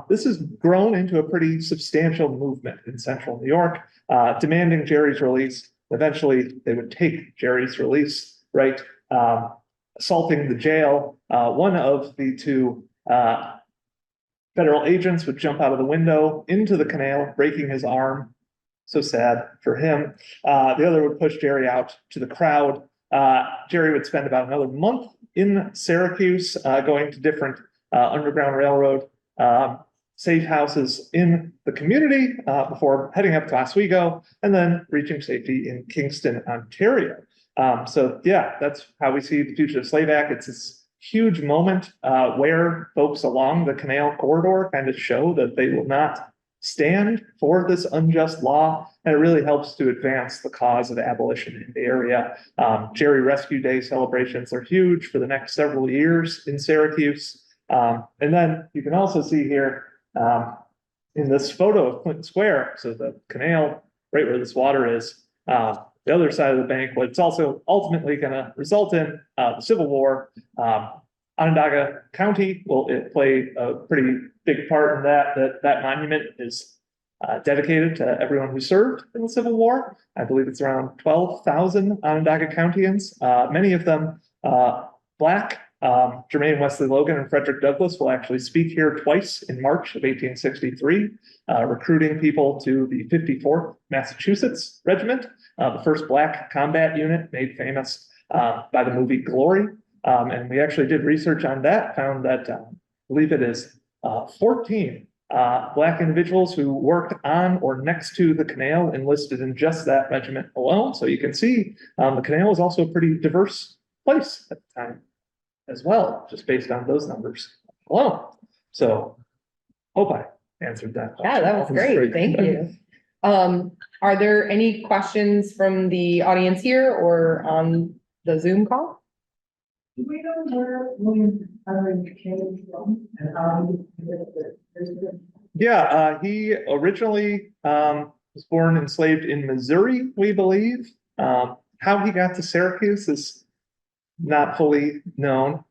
this has grown into a pretty substantial movement in central New York, demanding Jerry's release. Eventually, they would take Jerry's release, right? Assaulting the jail. One of the two federal agents would jump out of the window into the canal, breaking his arm. So sad for him. The other would push Jerry out to the crowd. Jerry would spend about another month in Syracuse, going to different Underground Railroad safe houses in the community before heading up to Oswego and then reaching safety in Kingston, Ontario. So yeah, that's how we see the Fugitive Slave Act. It's this huge moment where folks along the canal corridor kind of show that they will not stand for this unjust law, and it really helps to advance the cause of abolition in the area. Jerry Rescue Day celebrations are huge for the next several years in Syracuse. And then you can also see here in this photo of Clinton Square, so the canal right where this water is, the other side of the bank, what it's also ultimately going to result in the Civil War. Onondaga County will play a pretty big part in that monument is dedicated to everyone who served in the Civil War. I believe it's around 12,000 Onondaga Countians, many of them Black. Jermaine Wesley Logan and Frederick Douglass will actually speak here twice in March of 1863, recruiting people to the 54th Massachusetts Regiment, the first Black combat unit made famous by the movie Glory. And we actually did research on that, found that I believe it is 14 Black individuals who worked on or next to the canal enlisted in just that regiment alone. So you can see the canal is also a pretty diverse place at the time as well, just based on those numbers alone. So hope I answered that question. Yeah, that was great. Thank you. Are there any questions from the audience here or on the Zoom call? Do we know where William came from and how Yeah, he originally was born enslaved in Missouri, we believe. How he got to Syracuse is not fully known.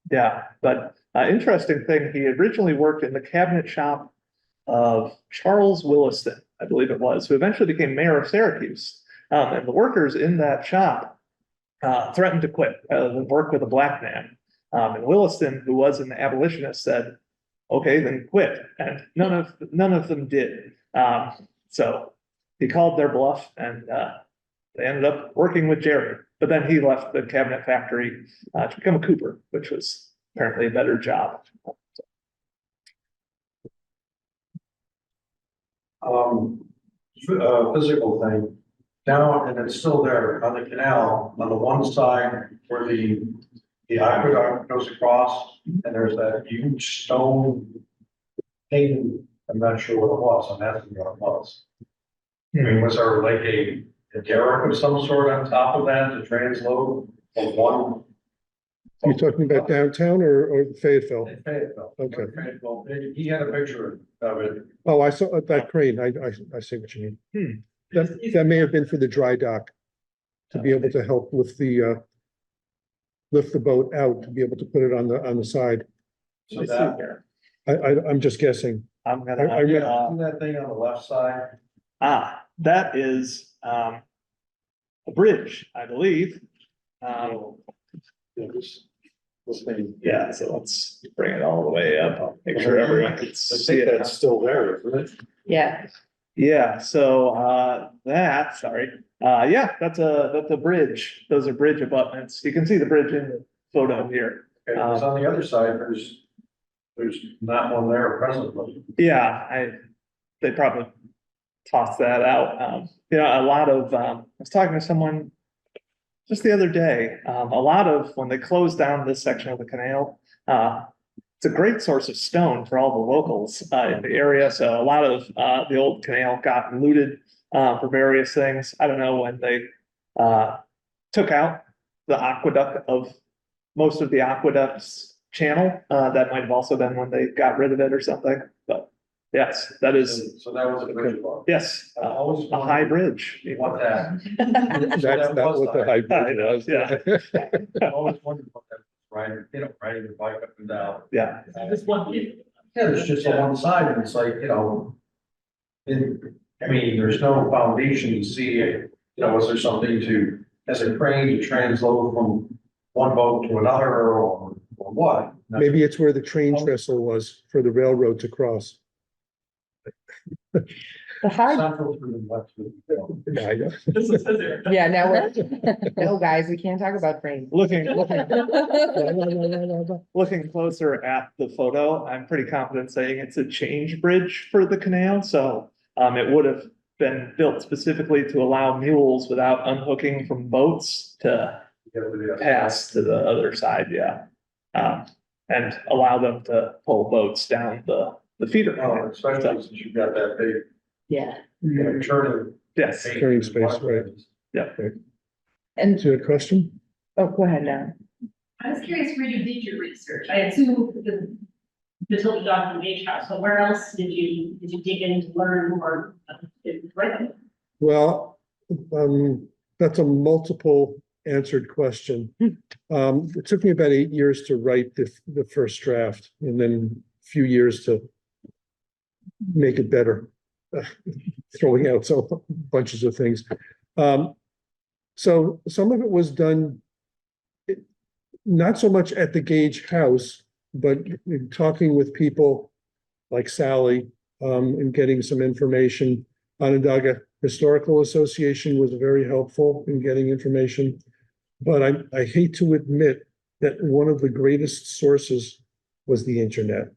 Yeah, but interesting thing, he originally worked in the cabinet shop of Charles Williston, I believe it was, who eventually became mayor of Syracuse. And the workers in that shop threatened to quit rather than work with a Black man. And Williston, who was an abolitionist, said, okay, then quit. And none of them did. So he called their bluff and they ended up working with Jerry. But then he left the cabinet factory to become a cooper, which was apparently a better job. Physical thing down, and it's still there on the canal on the one side where the aqueduct goes across, and there's that huge stone thing. I'm not sure what it was. I'm asking what it was. I mean, was there like a derrick of some sort on top of that to transload of one? You're talking about downtown or Fayetteville? In Fayetteville. Okay. Fayetteville. He had a picture of it. Oh, I saw that crane. I see what you mean. That may have been for the dry dock to be able to help with the lift the boat out, to be able to put it on the side. So that, I'm just guessing. I'm I gonna, read- see that thing on the left side? that is a bridge, I believe. Yeah, so let's bring it all the way up. I'll make sure everyone can I see think it. that's still there, isn't it? Yeah, Yeah, so that's a bridge. Those are bridge abutments. You can see the bridge in the photo here. Okay, 'cause on the other side, there's not one there presently. Yeah, they probably tossed that out. A lot of, I was talking to someone just the other day, a lot of, when they closed down this section of the canal, it's a great source of stone for all the locals, in the area. So a lot of, the old canal got looted, for various things. I don't know when they, took out the aqueduct of, most of the aqueduct's channel. That might have also been when they got rid of it or something, but yes, that is, So that was a bridge above. yes, I always a high wondered bridge. what that. That's not what the hybrid was. Yeah. I always wondered what that was, riding your bike up and down. Yeah, This one, Yeah, it's just on one side and it's like, I mean, there's no foundation to see it, is there something to, as a crane to transload from one boat to another or what? Maybe it's where the train trestle was for the railroad to cross. the high, Central through the west. Yeah, I know. this is there. yeah, now we're, no, guys, we can't talk about trains. looking closer at the photo, I'm pretty confident saying it's a change bridge for the canal, so it would have been built specifically to allow mules without unhooking from boats to pass to the other side, yeah. And allow them to pull boats down the feeder. Oh, especially since you've got that big, Yeah. turning. Yes, Turning space, right. And, Is there a question? oh, go ahead now. I was curious where you did your research. I assume the Matilda Joslyn Gage house, but where else did you dig in to learn more? Well, that's a multiple answered question. It took me about 8 years to write the first draft and then a few years to make it better, throwing out so bunches of things. So some of it was done not so much at the Gage house, but in talking with people like Sally, and getting some information. Onondaga Historical Association was very helpful in getting information. But I hate to admit that one of the greatest sources was the internet.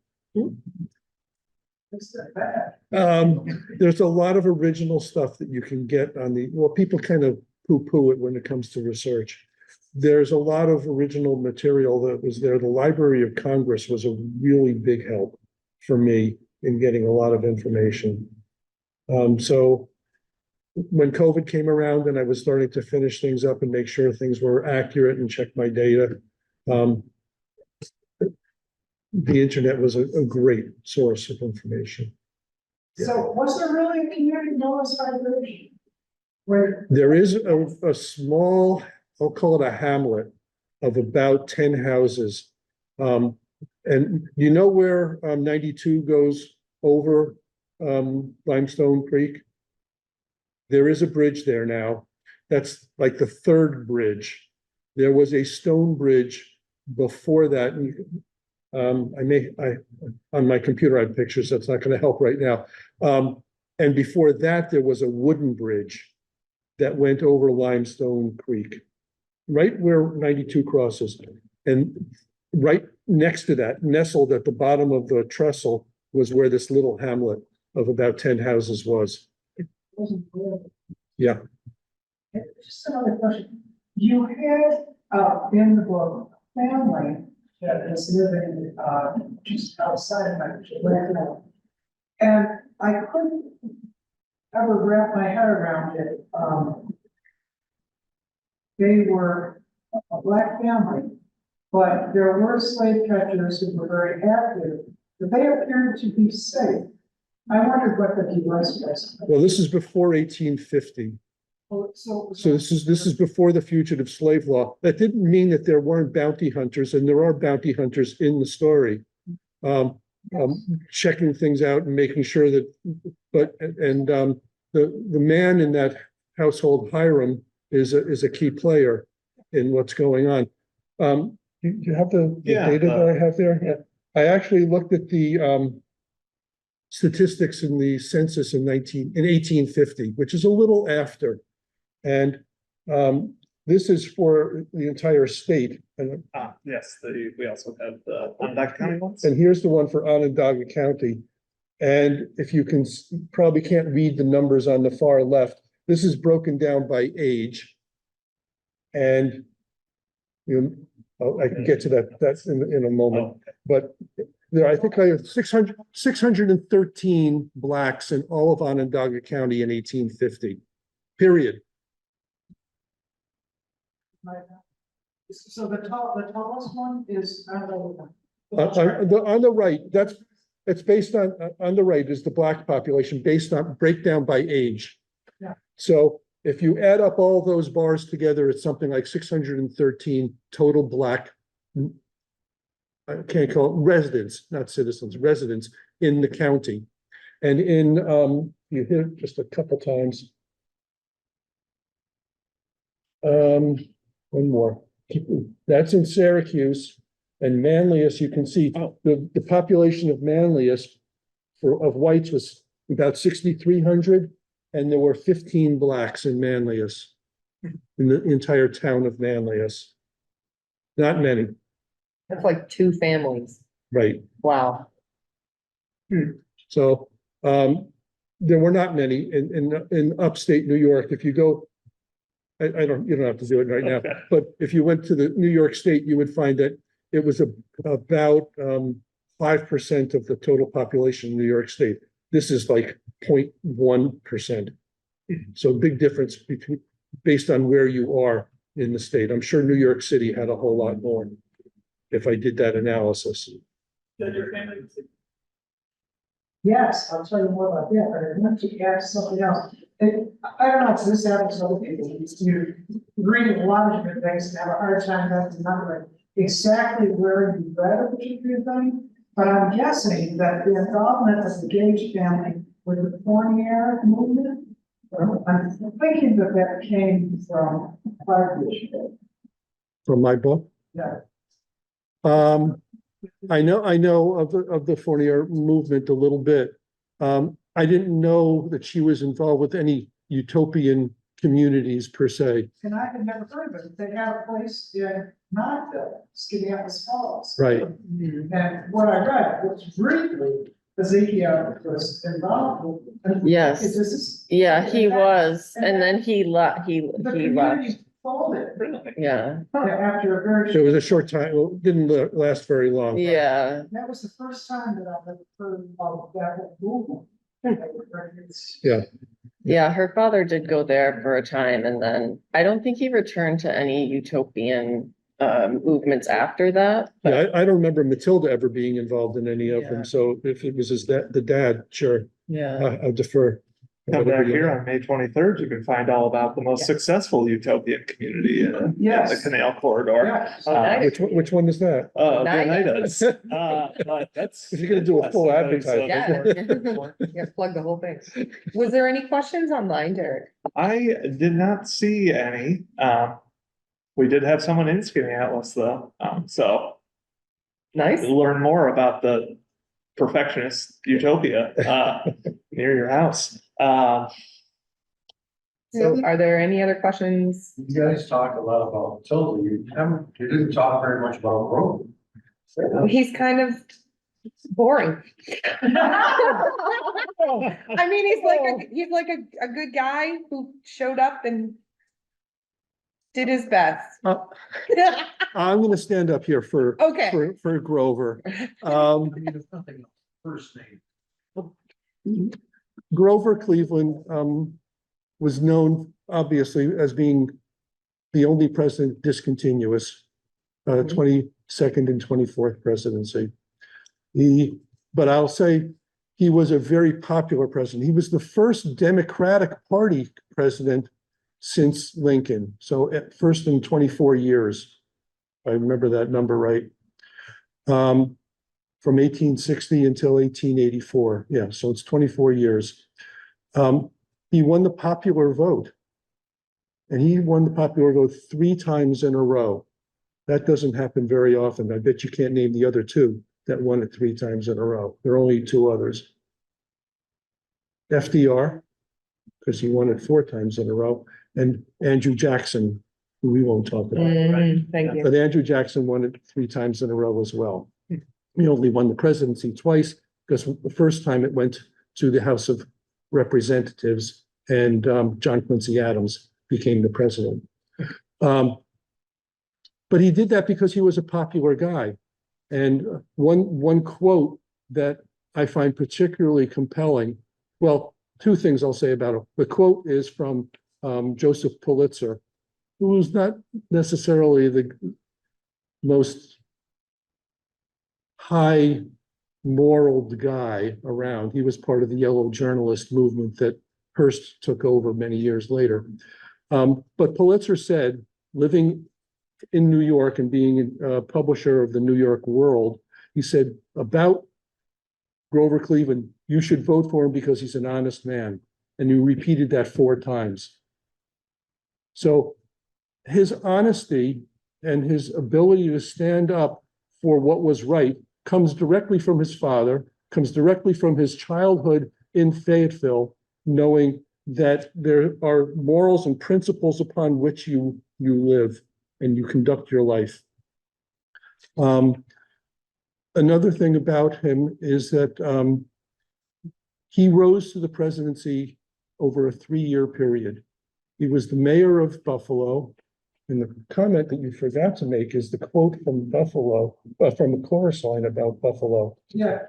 There's a lot of original stuff that you can get on people kind of poo-poo it when it comes to research. There's a lot of original material that was there. The Library of Congress was a really big help for me in getting a lot of information. So when COVID came around and I was starting to finish things up and make sure things were accurate and check my data, the internet was a great source of information. So was there really a community notice library? Where, There is a small, I'll call it a hamlet of about 10 houses. And you know where 92 goes over Limestone Creek? There is a bridge there now. That's like the third bridge. There was a stone bridge before that. On my computer, I have pictures. That's not going to help right now. And before that, there was a wooden bridge that went over Limestone Creek, right where 92 crosses. And right next to that, nestled at the bottom of the trestle, was where this little hamlet of about 10 houses was. wasn't there? Yeah. Just another question. You had, in the book, family that is living, just outside of my, and I couldn't ever wrap my head around it. They were a black family, but there were slave catchers who were very active, but they appeared to be safe. I wondered what the device was. Well, this is before 1850. So this is before the fugitive slave law. That didn't mean that there weren't bounty hunters, and there are bounty hunters in the story. Checking things out and making sure that, the man in that household, Hiram, is a key player in what's going on. you have the Yeah, data that I have there? yeah. I actually looked at the statistics in the census in 1850, which is a little after. And this is for the entire state. Yes, we also have the Onondaga County ones. And here's the one for Onondaga County. And if you can, probably can't read the numbers on the far left, this is broken down by age. And I can get to that, that's in a moment. Oh, okay. But there, I think I have 613 blacks in all of Onondaga County in 1850, period. So the tallest one is, I don't know. On the right, it's based on the right is the black population based on breakdown by age. Yeah. So if you add up all those bars together, it's something like 613 total black, I can't call it residents, not citizens, residents in the county. And in, you hit it just a couple times. One more. That's in Syracuse and Manlius, you can see the population of Manlius of whites was about 6,300, and there were 15 blacks in Manlius, in the entire town of Manlius. Not many, That's like 2 families. right? Wow. So there were not many in upstate New York. If you go, you don't have to do it right now, Okay. but if you went to the New York State, you would find that it was about 5% of the total population in New York State. This is like 0.1%. So big difference between based on where you are in the state. I'm sure New York City had a whole lot more if I did that analysis. Yes, I'll tell you more about that, but I want to add something else. And I don't know if this happens to other people, you read a lot of different things and have a hard time remembering exactly where you read a particular thing. But I'm guessing that the involvement of the Gage family with the Fournier movement, I'm thinking that that came from Harvard. From my book? Yeah. I know of the Fournier movement a little bit. I didn't know that she was involved with any utopian communities per se. And I had never heard of it. They had a place in Knoxville, Skinneapolis Falls. Right. And what I read was briefly, Ezekiel was involved with. Yes. Is this? Yeah, he was, and then he left, he The left, community folded yeah, after a very It short, was a short time, well, it didn't last very long. yeah. that was the first time that I've ever heard of that whole movement. Yeah. Yeah, her father did go there for a time, and then I don't think he returned to any utopian movements after that. but- Yeah, I don't remember Matilda ever being involved in any of Yeah. them, so if it was the dad, sure, Yeah, I defer. Come back here on May 23rd, you can find all about the most Yeah. successful utopian community in the Yes. Canal corridor. Yeah. Which one is that? Leonidas. But that's. If you're gonna do a full advertisement. Yeah, plug the whole thing. Was there any questions online, Derek? I did not see any. We did have someone in Skinneapolis though, so Nice. we'll learn more about the perfectionist utopia near your house. So are there any other questions? You guys talk a lot about Matilda, you didn't talk very much about Grove. He's kind of boring. I mean, he's like a good guy who showed up and did his best. I'm gonna stand up here for Okay. for Grover. There's nothing else, first name. Grover Cleveland was known obviously as being the only president discontinuous, 22nd and 24th presidency. But I'll say he was a very popular president. He was the first Democratic Party president since Lincoln. So at first in 24 years, I remember that number right. From 1860 until 1884. Yeah, so it's 24 years. He won the popular vote. And he won the popular vote 3 times in a row. That doesn't happen very often. I bet you can't name the other two that won it 3 times in a row. There are only 2 others. FDR, because he won it 4 times in a row, and Andrew Jackson, who we won't talk about. Thank you. But Andrew Jackson won it 3 times in a row as well. He only won the presidency twice, because the first time it went to the House of Representatives, and John Quincy Adams became the president. But he did that because he was a popular guy. And one quote that I find particularly compelling, well, 2 things I'll say about him. The quote is from Joseph Pulitzer, who was not necessarily the most high moral guy around. He was part of the yellow journalist movement that Hearst took over many years later. But Pulitzer said, living in New York and being a publisher of the New York World, he said about Grover Cleveland, you should vote for him because he's an honest man. And he repeated that 4 times. So his honesty and his ability to stand up for what was right comes directly from his father, comes directly from his childhood in Fayetteville, knowing that there are morals and principles upon which you live and you conduct your life. Another thing about him is that he rose to the presidency over a 3-year period. He was the mayor of Buffalo. And the comment that you forgot to make is the quote from Buffalo, from a chorus line about Buffalo. Yeah.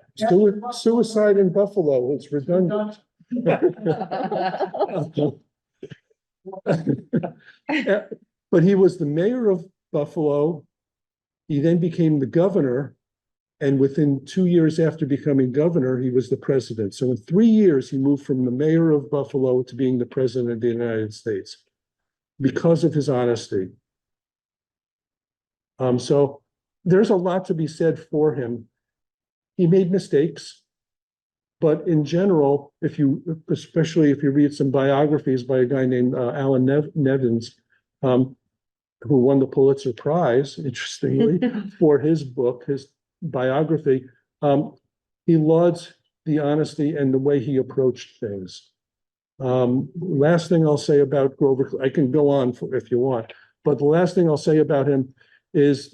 Suicide in Buffalo, it's redundant. But he was the mayor of Buffalo. He then became the governor. And within 2 years after becoming governor, he was the president. So in 3 years, he moved from the mayor of Buffalo to being the president of the United States because of his honesty. So there's a lot to be said for him. He made mistakes, but in general, especially if you read some biographies by a guy named Alan Nevins, who won the Pulitzer Prize, interestingly, for his book, his biography, he lauds the honesty and the way he approached things. Last thing I'll say about Grover, I can go on if you want, but the last thing I'll say about him is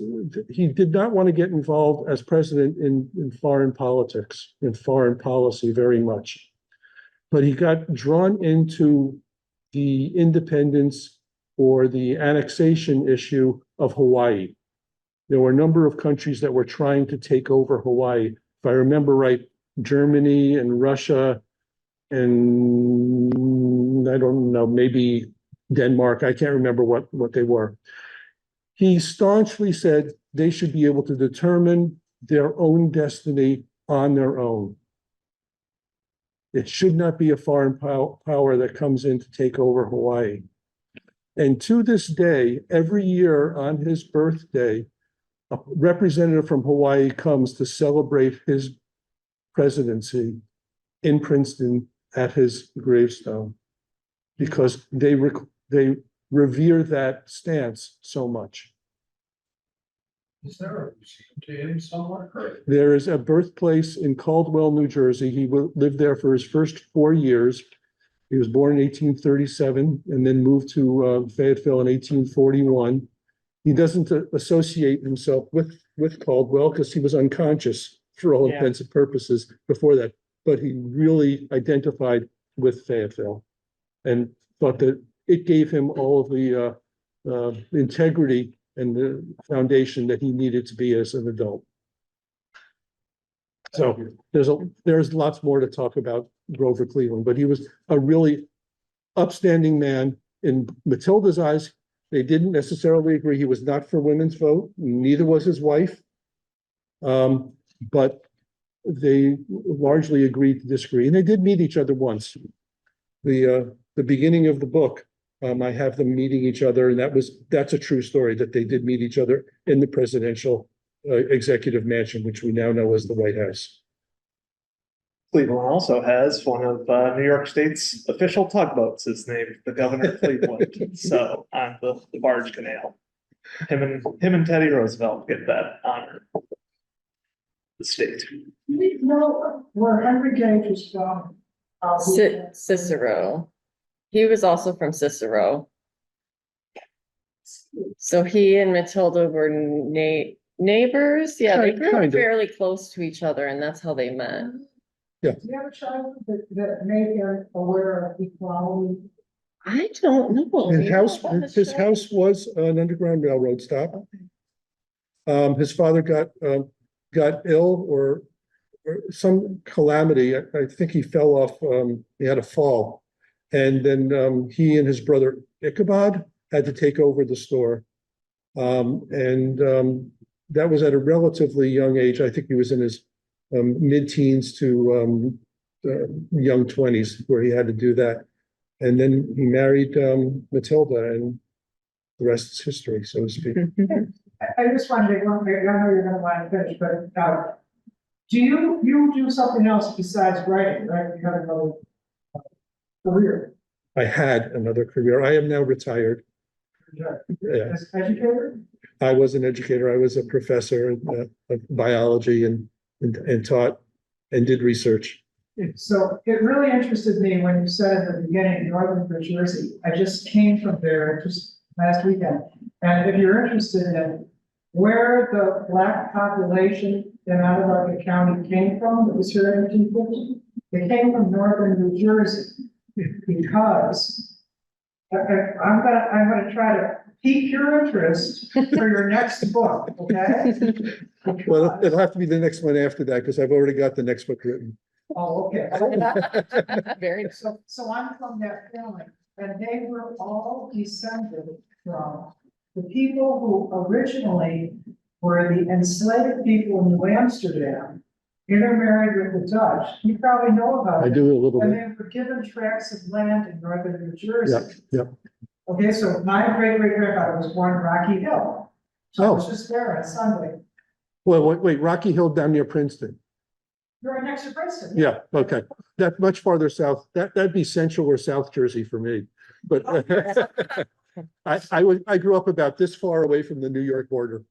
he did not want to get involved as president in foreign politics, in foreign policy very much. But he got drawn into the independence or the annexation issue of Hawaii. There were a number of countries that were trying to take over Hawaii. If I remember right, Germany and Russia and I don't know, maybe Denmark. I can't remember what they were. He staunchly said they should be able to determine their own destiny on their own. It should not be a foreign power that comes in to take over Hawaii. And to this day, every year on his birthday, a representative from Hawaii comes to celebrate his presidency in Princeton at his gravestone because they revere that stance so much. Is there a museum to him somewhere? There is a birthplace in Caldwell, New Jersey. He lived there for his first 4 years. He was born in 1837 and then moved to Fayetteville in 1841. He doesn't associate himself with Caldwell because he was unconscious for all intents and purposes before that. But he really identified with Fayetteville and thought that it gave him all of the integrity and the foundation that he needed to be as an adult. So there's lots more to talk about Grover Cleveland, but he was a really upstanding man. In Matilda's eyes, they didn't necessarily agree. He was not for women's vote, neither was his wife. But they largely agreed to disagree, and they did meet each other once. The beginning of the book, I have them meeting each other, and that's a true story that they did meet each other in the presidential executive mansion, which we now know as the White House. Cleveland also has one of New York State's official tugboats is named the Governor of Cleveland. So on the barge canal. Him and Teddy Roosevelt get that honor. The state. You know where Henry Gage was from? Cicero. He was also from Cicero. So he and Matilda were neighbors. Yeah, they grew Kind up of. fairly close to each other, and that's how they met. Do you have a child that made him aware of equality? I don't know. His house was an Underground Railroad stop. His father got ill or some calamity. I think he fell off, he had a fall. And then he and his brother Ichabod had to take over the store. That was at a relatively young age. I think he was in his mid-teens to young 20s where he had to do that. And then he married Matilda, and the rest is history, so to speak. I just wanted to, I know you're gonna want to finish, but, do you do something else besides writing, right? You have another career. I had another career. I am now retired. Yeah, As educator? I was an educator. I was a professor of biology and taught and did research. So it really interested me when you said at the beginning, Northern New Jersey. I just came from there just last weekend. And if you're interested in where the Black population in Onondaga County came from, that was here in 1850, they came from Northern New Jersey because I'm gonna try to pique your interest for your next book, okay? Well, it'll have to be the next one after that because I've already got the next book written. Oh, okay. Very nice. So I'm from that family, and they were all descended from the people who originally were the enslaved people in New Amsterdam, intermarried with the Dutch. You probably know about I it. do a little And bit. they were given tracts of land in northern New Jersey. Yep, yep. Okay, so my great-great-grandfather was born in Rocky Hill. So I was just there on Sunday. Well, wait, Rocky Hill down near Princeton. You're right next to Princeton. Yeah, okay. That's much farther south. That'd be Central or South Jersey for me. But I grew up about this far away from the New York border.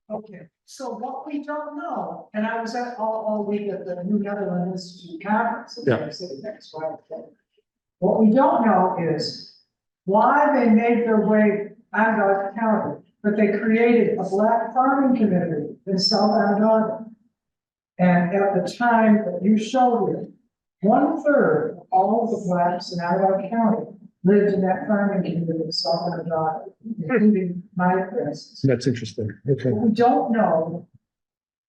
Okay, so what we don't know, and I was at all week at the New Netherlands Institute conference. in New York City next Friday. What we don't know is why they made their way Onondaga County, but they created a Black farming community in South Onondaga. And at the time that you showed it, 1/3 of all of the Blacks in Onondaga County lived in that farming community in South Onondaga, including my parents. That's interesting. Okay. What we don't know,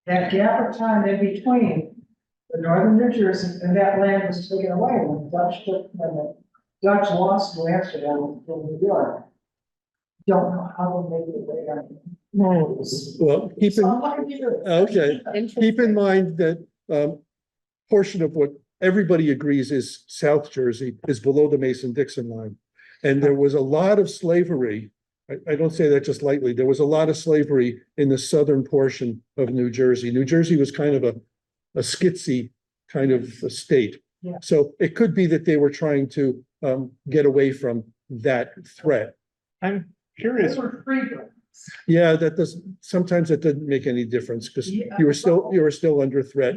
that gap of time in between the northern New Jersey and that land was taken away when the Dutch lost New Amsterdam from New York. Don't know how they made it way down. Well, keep in mind that portion of what everybody agrees is South Jersey is below the Mason-Dixon line. And there was a lot of slavery. I don't say that just lightly. There was a lot of slavery in the southern portion of New Jersey. New Jersey was kind of a skitsy kind of a state. Yeah. So it could be that they were trying to get away from that threat. I'm They curious. were freedom. Yeah, sometimes that doesn't make any difference because you were still under threat.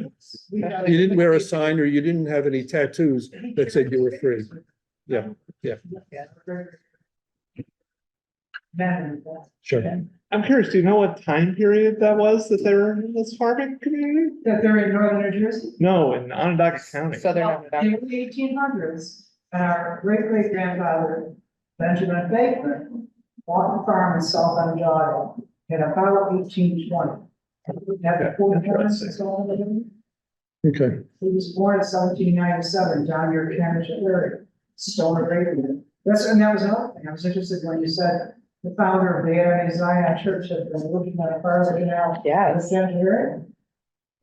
You didn't wear a sign or you didn't have any tattoos that said you were free. Yeah, yeah. Sure. I'm curious, do you know what time period that was that they were in this farming community? That they're in northern New Jersey. No, in Onondaga County. Southern Well, Onondaga. in the 1800s, our great-great-grandfather, Benjamin Bateman, bought the farm in South Onondaga in about 1820. Had the four parents and so on. Okay. He was born in 1797 down near Canal, Erie, Stone Arabian. That was another thing. I was interested when you said the founder of the Erie Zion Church had been looking at a part of the canal. Yes.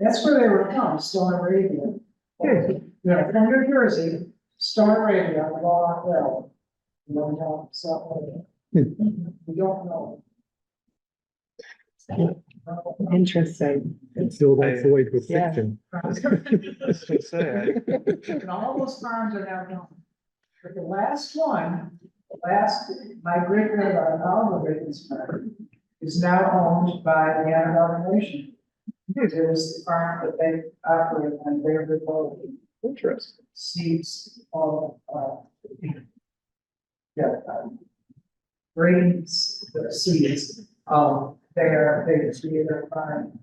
That's where they were from, Stone Arabian. Yeah, from New Jersey, Stone Arabia, Long Rail. South Arabia. We don't know. Interesting. Fill that void with Yeah. fiction. I was gonna say, And all those farms are now gone. But the last one, my great grandfather, Oliver Ravens farm, is now owned by the Annabelle Nation. It was the farm that they operate on their devoted Interesting. seeds of, grains, the seeds, they see their farm.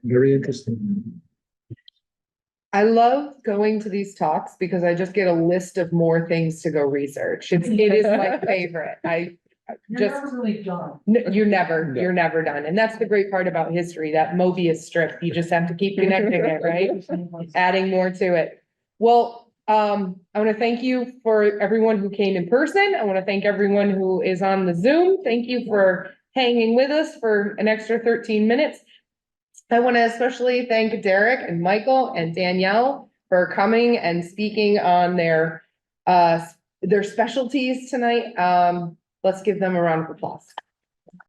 Very interesting. I love going to these talks because I just get a list of more things to go research. It is my favorite. You're Just, never really done. you're never done. And that's the great part about history, that Mobius strip. You just have to keep connecting it, right? Adding more to it. Well, I want to thank you for everyone who came in person. I want to thank everyone who is on the Zoom. Thank you for hanging with us for an extra 13 minutes. I want to especially thank Derek and Michael and Danielle for coming and speaking on their specialties tonight. Let's give them a round of applause.